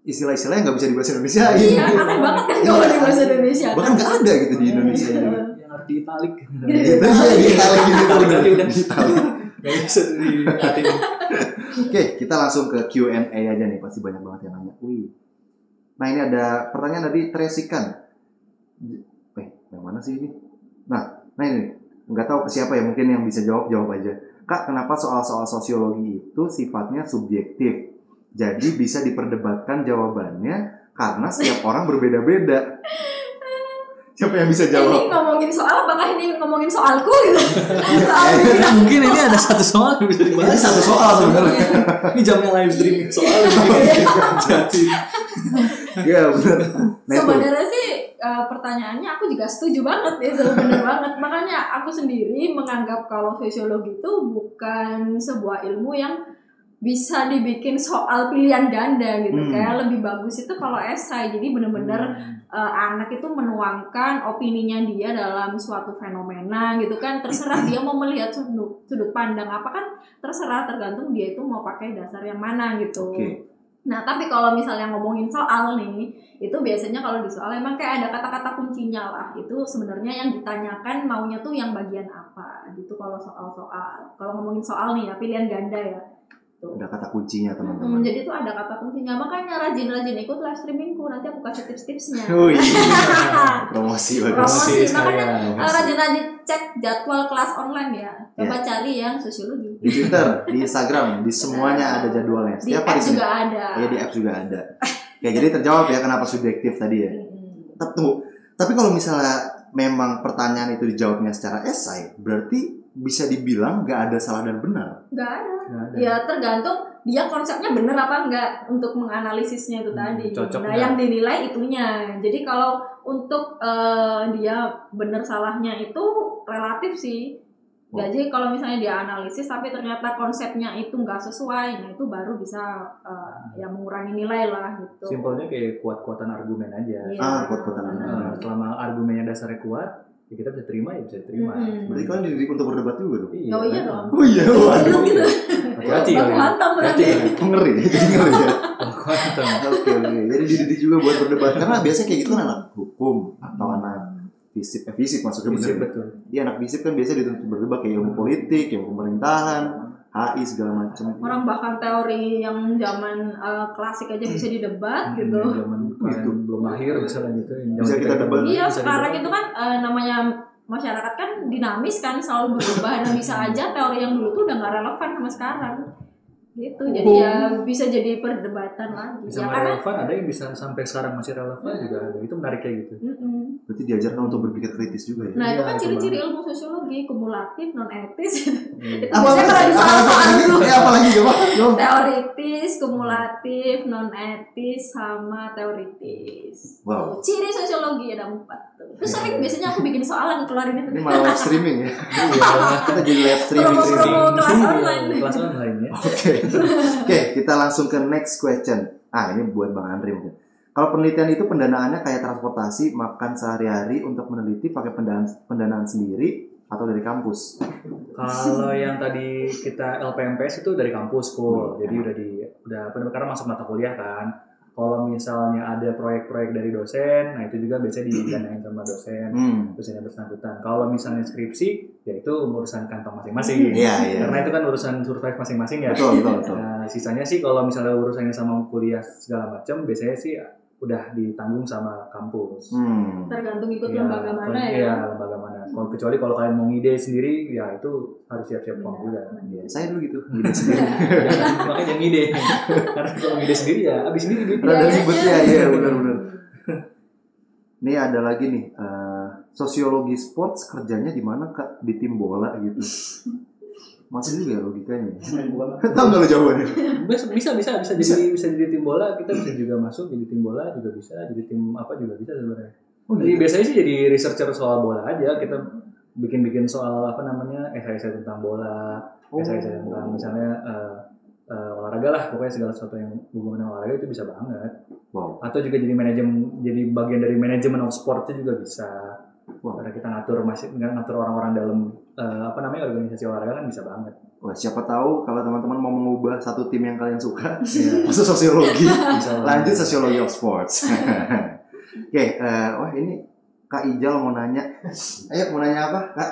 istilah-istilah yang nggak bisa dibahasa Indonesia. Iya, aneh banget kan kalau di bahasa Indonesia. Bahkan nggak ada gitu di Indonesia. Yang harus diitalik. Di italik gitu. Udah nggak bisa dilatih. Oke, kita langsung ke Q&A aja nih, pasti banyak banget yang nanya. Wih. Nah ini ada pertanyaan dari Tresikan. Yang mana sih ini? Nah ini nggak tahu ke siapa ya, mungkin yang bisa jawab aja. Kak, kenapa soal-soal sosiologi itu sifatnya subjektif? Jadi bisa diperdebatkan jawabannya karena setiap orang berbeda-beda. Siapa yang bisa jawab? Ini ngomongin soal, apakah ini ngomongin soalku gitu? Mungkin ini ada satu soal yang bisa dibahas. Ini satu soal sebenarnya. Ini jamnya live streaming soal. Jadi. Iya benar. Sebenarnya sih pertanyaannya aku juga setuju banget itu, benar banget. Makanya aku sendiri menganggap kalau sosiologi itu bukan sebuah ilmu yang bisa dibikin soal pilihan ganda gitu. Kayak lebih bagus itu kalau esai. Jadi benar-benar anak itu menuangkan opininya dia dalam suatu fenomena gitu kan. Terserah dia mau melihat sudut pandang apa kan, terserah, tergantung dia itu mau pakai dasar yang mana gitu. Nah, tapi kalau misalnya ngomongin soal nih, itu biasanya kalau di soal emang kayak ada kata-kata kuncinya lah. Itu sebenarnya yang ditanyakan maunya tuh yang bagian apa gitu kalau soal-soal. Kalau ngomongin soal nih ya, pilihan ganda ya. Tuh. Ada kata kuncinya teman-teman. Jadi tuh ada kata kuncinya. Makanya rajin-rajin ikut live streamingku. Nanti aku kasih tips-tipsnya. Oh iya. Promosi. Makanya rajin-rajin cek jadwal kelas online ya. Coba cari yang sosiologi. Di Twitter, di Instagram, di semuanya ada jadwalnya. Di app juga ada. Iya, di app juga ada. Ya, jadi terjawab ya kenapa subjektif tadi ya. Tapi kalau misalnya memang pertanyaan itu dijawabnya secara esai, berarti bisa dibilang nggak ada salah dan benar. Nggak ada. Ya tergantung dia konsepnya benar apa enggak untuk menganalisisnya itu tadi. Nah yang dinilai itunya. Jadi kalau untuk dia benar salahnya itu relatif sih. Jadi kalau misalnya dia analisis tapi ternyata konsepnya itu nggak sesuai, nah itu baru bisa ya mengurangi nilai lah gitu. Simpelnya kayak kuat-kuatan argumen aja. Kuat-kuatan argumen. Selama argumennya dasarnya kuat, ya kita bisa terima ya bisa terima. Berarti kalian dididik untuk berdebat juga dong? Oh iya dong. Oh iya. Waduh. Hati-hati ya. Hantam berarti. Ngeri. Jadi ngeri ya. Oke. Jadi dididik juga buat berdebat karena biasanya kayak gitu kan anak hukum atau anak fisip maksudnya benar. Betul. Dia anak fisip kan biasanya dituntut berdebat kayak ilmu politik, ilmu pemerintahan, HI segala macam. Orang bahkan teori yang zaman klasik aja bisa didebat gitu. Zaman gitu. Belum lahir misalnya gitu. Bisa kita debat. Iya, sekarang itu kan namanya masyarakat kan dinamis kan, selalu berubah dan bisa aja teori yang dulu tuh udah nggak relevan sama sekarang. Gitu. Jadi ya bisa jadi perdebatan lagi. Bisa ya, relevan, ada yang bisa sampai sekarang masih relevan juga ada. Itu menarik kayak gitu. Berarti diajarkan untuk berpikir kritis juga ya. Nah, itu kan ciri-ciri ilmu sosiologi, kumulatif, non etis. Itu apalagi coba? Teoritis, kumulatif, non etis, sama teoritis. Wow. Ciri sosiologi ada 4 tuh. Terus sering biasanya aku bikin soalan keluarin itu. Ini malah live streaming ya. Kita jadi live streaming. Kelas online. Kelas online ya. Oke, kita langsung ke next question. Ini buat Bang Andri mungkin. Kalau penelitian itu pendanaannya kayak transportasi, makan sehari-hari untuk meneliti pakai pendanaan sendiri atau dari kampus? Kalau yang tadi kita LPMPS itu dari kampus kok. Jadi udah karena masuk mata kuliah kan. Kalau misalnya ada proyek-proyek dari dosen, nah itu juga biasanya didanain sama dosen yang bersangkutan. Kalau misalnya skripsi, ya itu urusan kantong masing-masing. Karena itu kan urusan survive masing-masing ya. Betul. Nah, sisanya sih kalau misalnya urusannya sama kuliah segala macam, biasanya sih udah ditanggung sama kampus. Tergantung ikut lembaga mana ya. Iya, lembaga mana. Kecuali kalau kalian mau ngide sendiri, ya itu harus siap-siap uang juga. Ya, saya dulu gitu, ngide sendiri. Makanya jangan ngide. Karena kalau ngide sendiri ya habis sendiri duit. Rada ribet ya, iya benar. Ini ada lagi nih, sosiologi sports kerjanya di mana Kak? Di tim bola gitu. Masih juga logikanya. Tahu nggak lo jawabannya? Bisa jadi tim bola, kita bisa juga masuk jadi tim bola juga bisa, jadi tim apa juga bisa sebenarnya. Jadi biasanya sih jadi researcher soal bola aja, kita bikin soal esai-esai tentang bola, esai-esai tentang misalnya olahraga olahraga lah, pokoknya segala sesuatu yang hubungan dengan olahraga itu bisa banget. Wow. Atau juga jadi bagian dari manajemen of sport itu juga bisa. Wow. Karena kita ngatur orang-orang dalam organisasi olahraga kan bisa banget. Wah, siapa tahu kalau teman-teman mau mengubah satu tim yang kalian suka, masuk sosiologi, lanjut sosiologi of sports. Oke, ini Kak Ijal mau nanya. Ayo, mau nanya apa, Kak?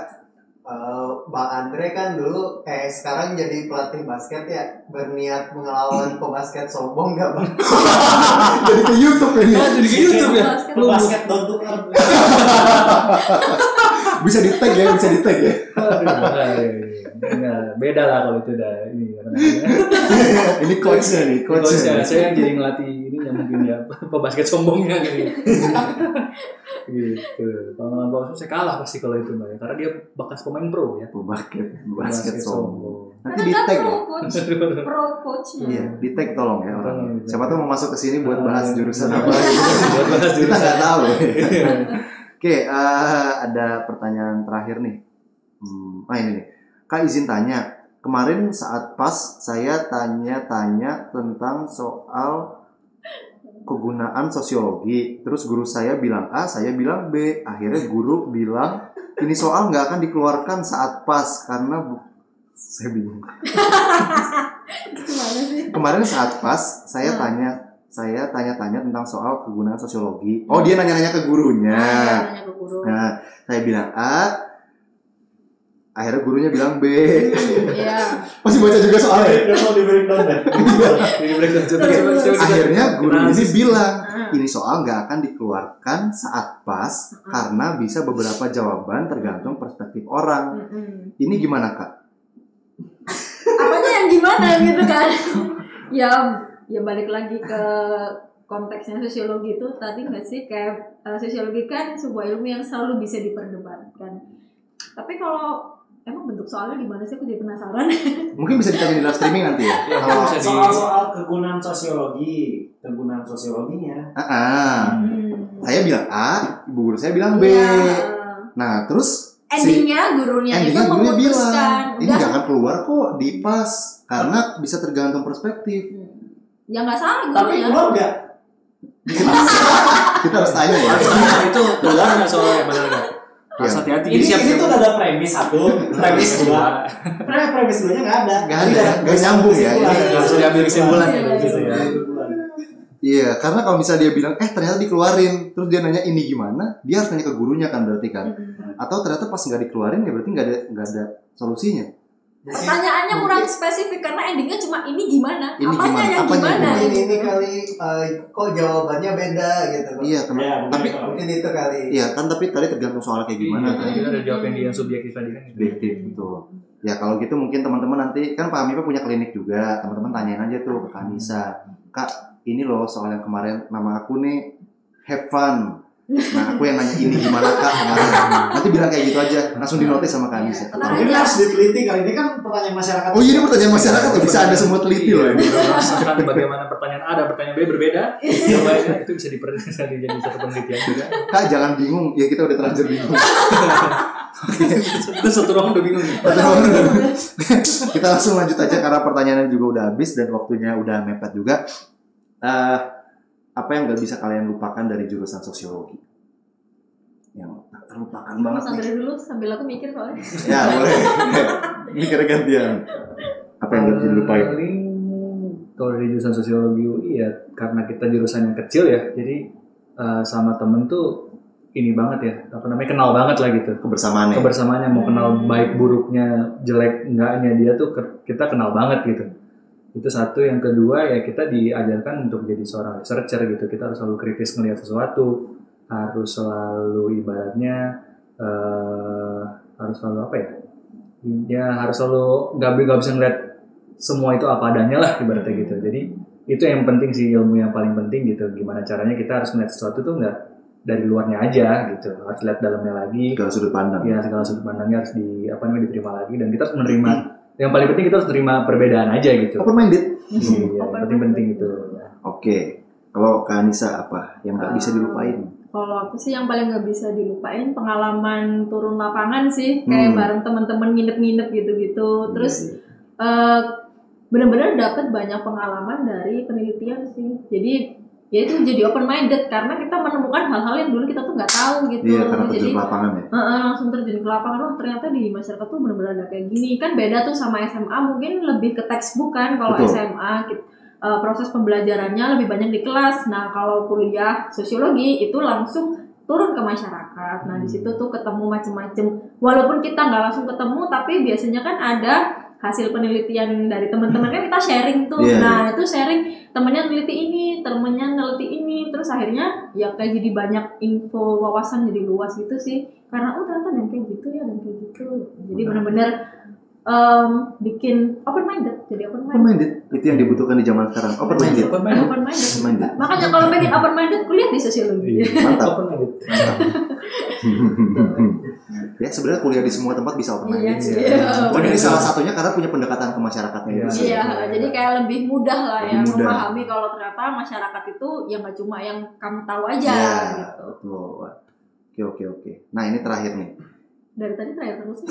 Bang Andre kan dulu sekarang jadi pelatih basket ya, berniat mengelawan pebasket sombong nggak Bang? Jadi ke YouTube ini. Jadi ke YouTube ya. Pebasket don't earn. Bisa di tag ya. Enggak, beda lah kalau itu udah ini. Ini coachnya nih, coachnya. Saya yang jadi ngelatih ini yang mungkin ya pebasket sombongnya gitu. Gitu. Kalau lawan saya kalah pasti kalau itu Mbak, karena dia bekas pemain pro ya. Basket sombong. Nanti di tag ya. Pro coachnya. Iya, di tag tolong ya orang. Siapa tuh mau masuk ke sini buat bahas jurusan apa? Kita nggak tahu. Oke, ada pertanyaan terakhir nih. Ini nih. Kak izin tanya. Kemarin saat pas saya tanya-tanya tentang soal kegunaan sosiologi. Terus guru saya bilang A, saya bilang B. Akhirnya guru bilang ini soal nggak akan dikeluarkan saat pas karena saya bingung. Kemarin saat pas saya tanya-tanya tentang soal kegunaan sosiologi. Oh, dia nanya-nanya ke gurunya. Nah, saya bilang A. Akhirnya gurunya bilang B. Iya. Masih baca juga soalnya. Dia mau di breakdown deh. Akhirnya guru ini bilang ini soal nggak akan dikeluarkan saat pas karena bisa beberapa jawaban tergantung perspektif orang. Ini gimana Kak? Apanya yang gimana gitu kan? Ya balik lagi ke konteksnya sosiologi itu tadi nggak sih, kayak sosiologi kan sebuah ilmu yang selalu bisa diperdebatkan. Tapi kalau emang bentuk soalnya gimana sih, aku jadi penasaran. Mungkin bisa ditanya di live streaming nanti ya. Soal kegunaan sosiologinya. Saya bilang A, ibu guru saya bilang B. Nah, terus endingnya gurunya bilang ini jangan keluar kok di pas karena bisa tergantung perspektif. Ya nggak salah gurunya. Tapi keluar nggak? Kita harus tanya ya. Itu keluar nggak soalnya benar nggak? Harus hati-hati. Ini tuh ada premis satu, premis dua. Premis duanya nggak ada. Nggak nyambung ya. Nggak bisa diambil kesimpulan ya. Iya, karena kalau misalnya dia bilang ternyata dikeluarin, terus dia nanya ini gimana, dia harus nanya ke gurunya kan berarti kan. Atau ternyata pas nggak dikeluarin ya berarti nggak ada solusinya. Pertanyaannya kurang spesifik karena endingnya cuma ini gimana? Apanya gimana? Ini kali kok jawabannya beda gitu. Iya, tapi mungkin itu kali. Iya kan, tapi tadi tergantung soal kayak gimana. Kita ada jawab yang dia subjektif tadi kan. Subjektif betul. Ya kalau gitu mungkin teman-teman nanti kan Pak Amipa punya klinik juga, teman-teman tanyain aja tuh ke Kak Nisa. Kak, ini loh soal yang kemarin nama aku nih have fun. Nah, aku yang nanya ini gimana Kak kemarin. Nanti bilang kayak gitu aja, langsung dinotis sama Kak Anissa. Ini harus diteliti kali, ini kan pertanyaan masyarakat. Oh iya, ini pertanyaan masyarakat, bisa Anda semua teliti loh ini. Bagaimana pertanyaan A dan pertanyaan B berbeda, jawabannya itu bisa jadi satu penelitian juga. Kak jangan bingung, ya kita udah terlanjur bingung. Itu satu ruang udah bingung. Kita langsung lanjut aja karena pertanyaannya juga udah habis dan waktunya udah mepet juga. Apa yang gak bisa kalian lupakan dari jurusan sosiologi? Yang tak terlupakan banget nih. Sambil dulu, sambil aku mikir soalnya. Ya boleh. Mikir gantian. Apa yang gak bisa dilupain? Kalau dari jurusan sosiologi UI ya, karena kita jurusan yang kecil ya, jadi sama temen tuh ini banget ya, kenal banget lah gitu. Kebersamaannya mau kenal baik buruknya, jelek enggaknya dia tuh kita kenal banget gitu. Itu satu. Yang kedua ya kita diajarkan untuk jadi seorang researcher gitu. Kita harus selalu kritis melihat sesuatu, harus selalu ibaratnya harus selalu apa ya? Ya harus selalu nggak bisa ngeliat semua itu apa adanya lah ibaratnya gitu. Jadi itu yang penting sih, ilmu yang paling penting gitu. Gimana caranya kita harus melihat sesuatu tuh nggak dari luarnya aja gitu, harus lihat dalamnya lagi. Segala sudut pandang. Ya segala sudut pandangnya harus diterima lagi, dan kita harus menerima. Yang paling penting kita harus terima perbedaan aja gitu. Open minded. Iya, penting itu. Oke. Kalau Kak Anissa apa yang nggak bisa dilupain? Kalau aku sih yang paling nggak bisa dilupain pengalaman turun lapangan sih, kayak bareng teman-teman nginep-nginep gitu-gitu. Terus benar-benar dapat banyak pengalaman dari penelitian sih. Jadi ya itu jadi open minded karena kita menemukan hal-hal yang dulu kita tuh nggak tahu gitu. Iya, karena terjun ke lapangan ya. Langsung terjun ke lapangan, wah ternyata di masyarakat tuh benar-benar ada kayak gini. Kan beda tuh sama SMA, mungkin lebih ke textbook kan. Kalau SMA proses pembelajarannya lebih banyak di kelas. Nah kalau kuliah sosiologi itu langsung turun ke masyarakat. Nah di situ tuh ketemu macam-macam. Walaupun kita nggak langsung ketemu, tapi biasanya kan ada hasil penelitian dari teman-teman kan kita sharing tuh. Nah itu sharing, temennya neliti ini, temennya neliti ini, terus akhirnya ya kayak jadi banyak info, wawasan jadi luas gitu sih. Karena ternyata dan kayak gitu ya, dan kayak gitu. Jadi benar-benar bikin open minded, jadi open minded. Itu yang dibutuhkan di zaman sekarang. Open minded. Makanya kalau pengen open minded, kuliah di sosiologi. Mantap. Open minded. Ya sebenarnya kuliah di semua tempat bisa open minded. Ini salah satunya karena punya pendekatan ke masyarakatnya. Iya, jadi kayak lebih mudah lah ya memahami kalau ternyata masyarakat itu ya nggak cuma yang kamu tahu aja gitu. Oke. Nah ini terakhir nih. Dari tadi terakhir terus.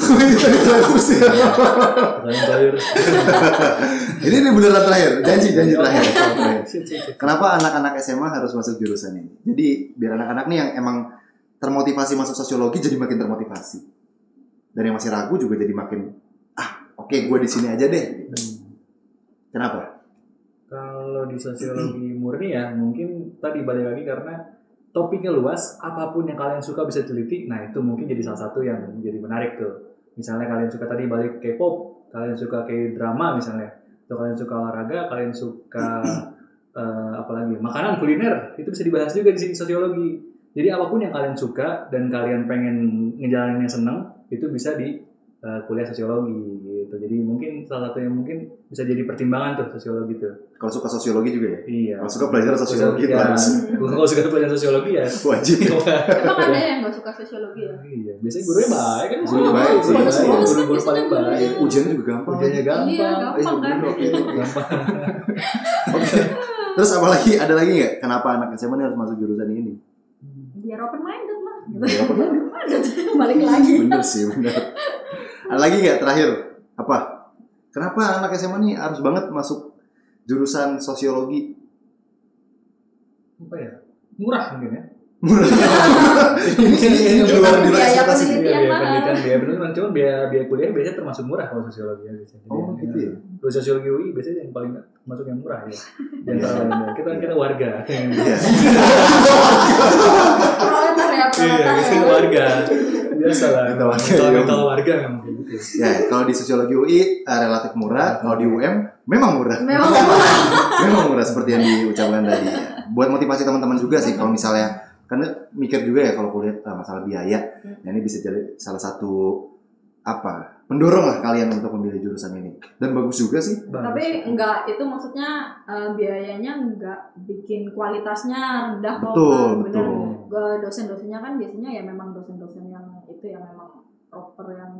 Ini beneran terakhir. Janji terakhir. Kenapa anak-anak SMA harus masuk jurusan ini? Jadi biar anak-anak nih yang emang termotivasi masuk sosiologi jadi makin termotivasi. Dan yang masih ragu juga jadi makin oke, gue di sini aja deh. Kenapa? Kalau di sosiologi murni ya mungkin tadi balik lagi karena topiknya luas, apapun yang kalian suka bisa teliti. Nah itu mungkin jadi salah satu yang jadi menarik tuh. Misalnya kalian suka tadi balik K-pop, kalian suka K-drama misalnya, atau kalian suka olahraga, kalian suka apalagi makanan, kuliner, itu bisa dibahas juga di sini sosiologi. Jadi apapun yang kalian suka dan kalian pengen ngejalaninnya seneng, itu bisa di kuliah sosiologi gitu. Jadi mungkin salah satu yang mungkin bisa jadi pertimbangan tuh sosiologi tuh. Kalau suka sosiologi juga ya? Iya. Kalau suka pelajaran sosiologi ya. Kalau suka pelajaran sosiologi ya wajib. Emang ada yang nggak suka sosiologi ya? Iya. Biasanya gurunya baik kan? Guru baik. Guru paling baik. Ujiannya juga gampang. Ujiannya gampang. Iya, gampang kan? Gampang. Oke. Terus ada lagi nggak? Kenapa anak SMA harus masuk jurusan ini? Biar open minded lah. Balik lagi. Bener sih, bener. Ada lagi nggak terakhir? Apa? Kenapa anak SMA nih harus banget masuk jurusan sosiologi? Apa ya? Murah mungkin ya. Murah. Ini luar di luar ekspektasi. Pendidikan biaya bener kan, cuma biaya kuliah biasanya termasuk murah kalau sosiologi ya biasanya. Gitu ya. Kalau sosiologi UI biasanya yang paling masuk yang murah ya. Kita warga. Iya. Proletariat. Kita warga. Biasa lah. Kita warga memang gitu. Ya, kalau di sosiologi UI relatif murah, kalau di UM memang murah. Memang murah seperti yang diucapkan tadi. Buat motivasi teman-teman juga sih kalau misalnya karena mikir juga ya kalau kuliah masalah biaya. Nah, ini bisa jadi salah satu pendorong lah kalian untuk memilih jurusan ini. Dan bagus juga sih. Tapi enggak, itu maksudnya biayanya enggak bikin kualitasnya rendah kok. Betul. Dosen-dosennya kan biasanya ya memang dosen-dosen yang itu yang memang proper yang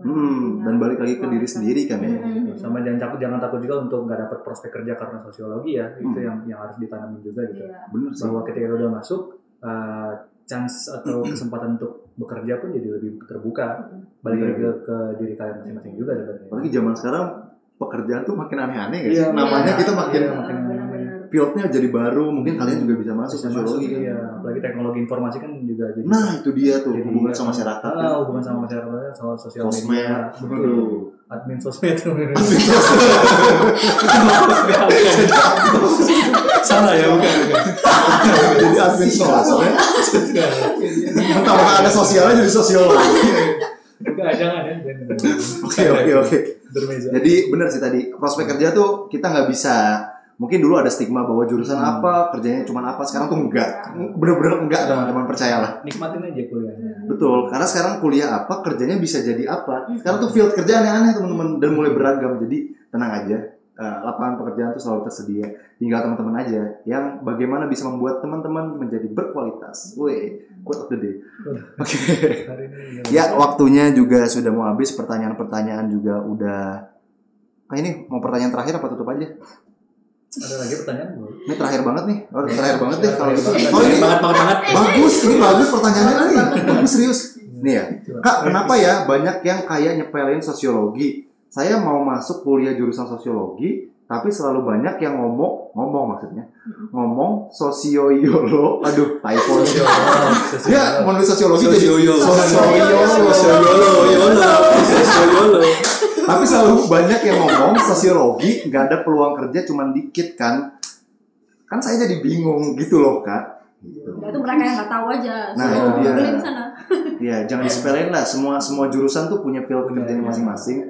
dan balik lagi ke diri sendiri kan ya. Sama jangan takut juga untuk nggak dapat prospek kerja karena sosiologi ya. Itu yang harus ditanamin juga gitu. Iya. Benar sih. Bahwa ketika udah masuk chance atau kesempatan untuk bekerja pun jadi lebih terbuka. Balik lagi ke diri kalian masing-masing juga sebenarnya. Apalagi zaman sekarang pekerjaan tuh makin aneh-aneh guys. Namanya kita makin fieldnya jadi baru, mungkin kalian juga bisa masuk sosiologi kan. Iya, apalagi teknologi informasi kan juga jadi. Nah, itu dia tuh hubungan sama masyarakat. Hubungan sama masyarakat, soal sosial media. Betul. Admin sosmed. Salah ya, bukan. Jadi admin sosmed. Tambah ada sosialnya jadi sosiolog. Enggak, jangan ya. Oke. Jadi benar sih tadi, prospek kerja tuh kita nggak bisa. Mungkin dulu ada stigma bahwa jurusan apa, kerjanya cuma apa. Sekarang tuh enggak. Bener-bener enggak, teman-teman, percayalah. Nikmatin aja kuliahnya. Betul, karena sekarang kuliah apa, kerjanya bisa jadi apa. Sekarang tuh field kerja aneh-aneh teman-teman, dan mulai beragam. Jadi tenang aja, lapangan pekerjaan tuh selalu tersedia. Tinggal teman-teman aja yang bagaimana bisa membuat teman-teman menjadi berkualitas. Woi, quote of the day. Oke. Ya, waktunya juga sudah mau habis. Pertanyaan-pertanyaan juga udah. Ini mau pertanyaan terakhir apa tutup aja? Ada lagi pertanyaan? Ini terakhir banget nih. Terakhir banget deh kalau gitu. Ini banget. Bagus, ini bagus pertanyaannya nih. Bagus serius. Nih ya. Kak, kenapa ya banyak yang kayak nyepelin sosiologi? Saya mau masuk kuliah jurusan sosiologi, tapi selalu banyak yang ngomong sosioyolo, aduh typo ya, menulis sosiologi jadi sosioyolo. Tapi selalu banyak yang ngomong sosiologi nggak ada peluang kerja, cuman dikit kan saya jadi bingung gitu loh Kak. Gitu. Ya, itu mereka yang nggak tahu aja. Nah itu dia. Di sana. Ya jangan disepelein lah, semua jurusan tuh punya field kerjanya masing-masing.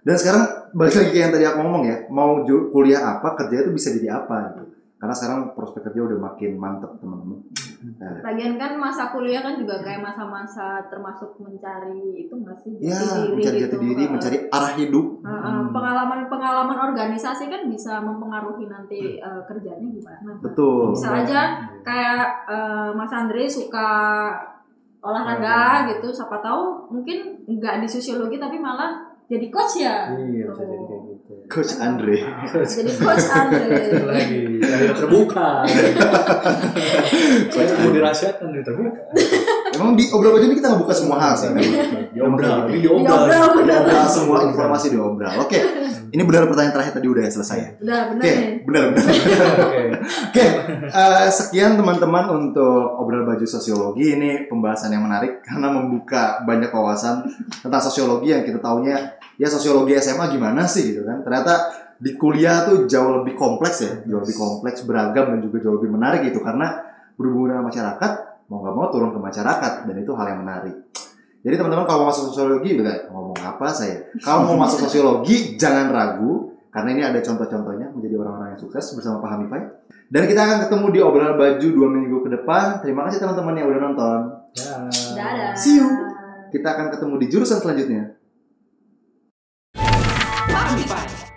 Dan sekarang balik lagi kayak yang tadi aku ngomong ya, mau kuliah apa, kerja itu bisa jadi apa gitu. Karena sekarang prospek kerja udah makin mantep teman-teman. Nah. Lagian kan masa kuliah kan juga kayak masa-masa termasuk mencari itu nggak sih? Ya, mencari jati diri, mencari arah hidup. Pengalaman organisasi kan bisa mempengaruhi nanti kerjanya gimana. Betul. Bisa aja kayak Mas Andre suka olahraga gitu, siapa tahu mungkin nggak di sosiologi tapi malah jadi coach ya. Iya, bisa jadi kayak gitu. Coach Andre. Jadi Coach Andre. Lagi terbuka. Saya mau dirahasiakan terbuka. Emang di Obral Baju ini kita nggak buka semua hal sih. Diobral. Semua informasi diobral. Oke. Ini benar pertanyaan terakhir tadi udah selesai. Benar. Oke. Sekian teman-teman untuk Obral Baju Sosiologi. Ini pembahasan yang menarik karena membuka banyak wawasan tentang sosiologi yang kita taunya ya sosiologi SMA gimana sih gitu kan. Ternyata di kuliah tuh jauh lebih kompleks ya, beragam dan juga jauh lebih menarik gitu karena berhubungan dengan masyarakat, mau nggak mau turun ke masyarakat dan itu hal yang menarik. Jadi teman-teman kalau mau masuk sosiologi ngomong apa saya? Kalau mau masuk sosiologi jangan ragu karena ini ada contoh-contohnya menjadi orang-orang yang sukses bersama Pak Hamify. Dan kita akan ketemu di Obral Baju 2 minggu ke depan. Terima kasih teman-teman yang udah nonton. Dadah. See you. Kita akan ketemu di jurusan selanjutnya. Hamify.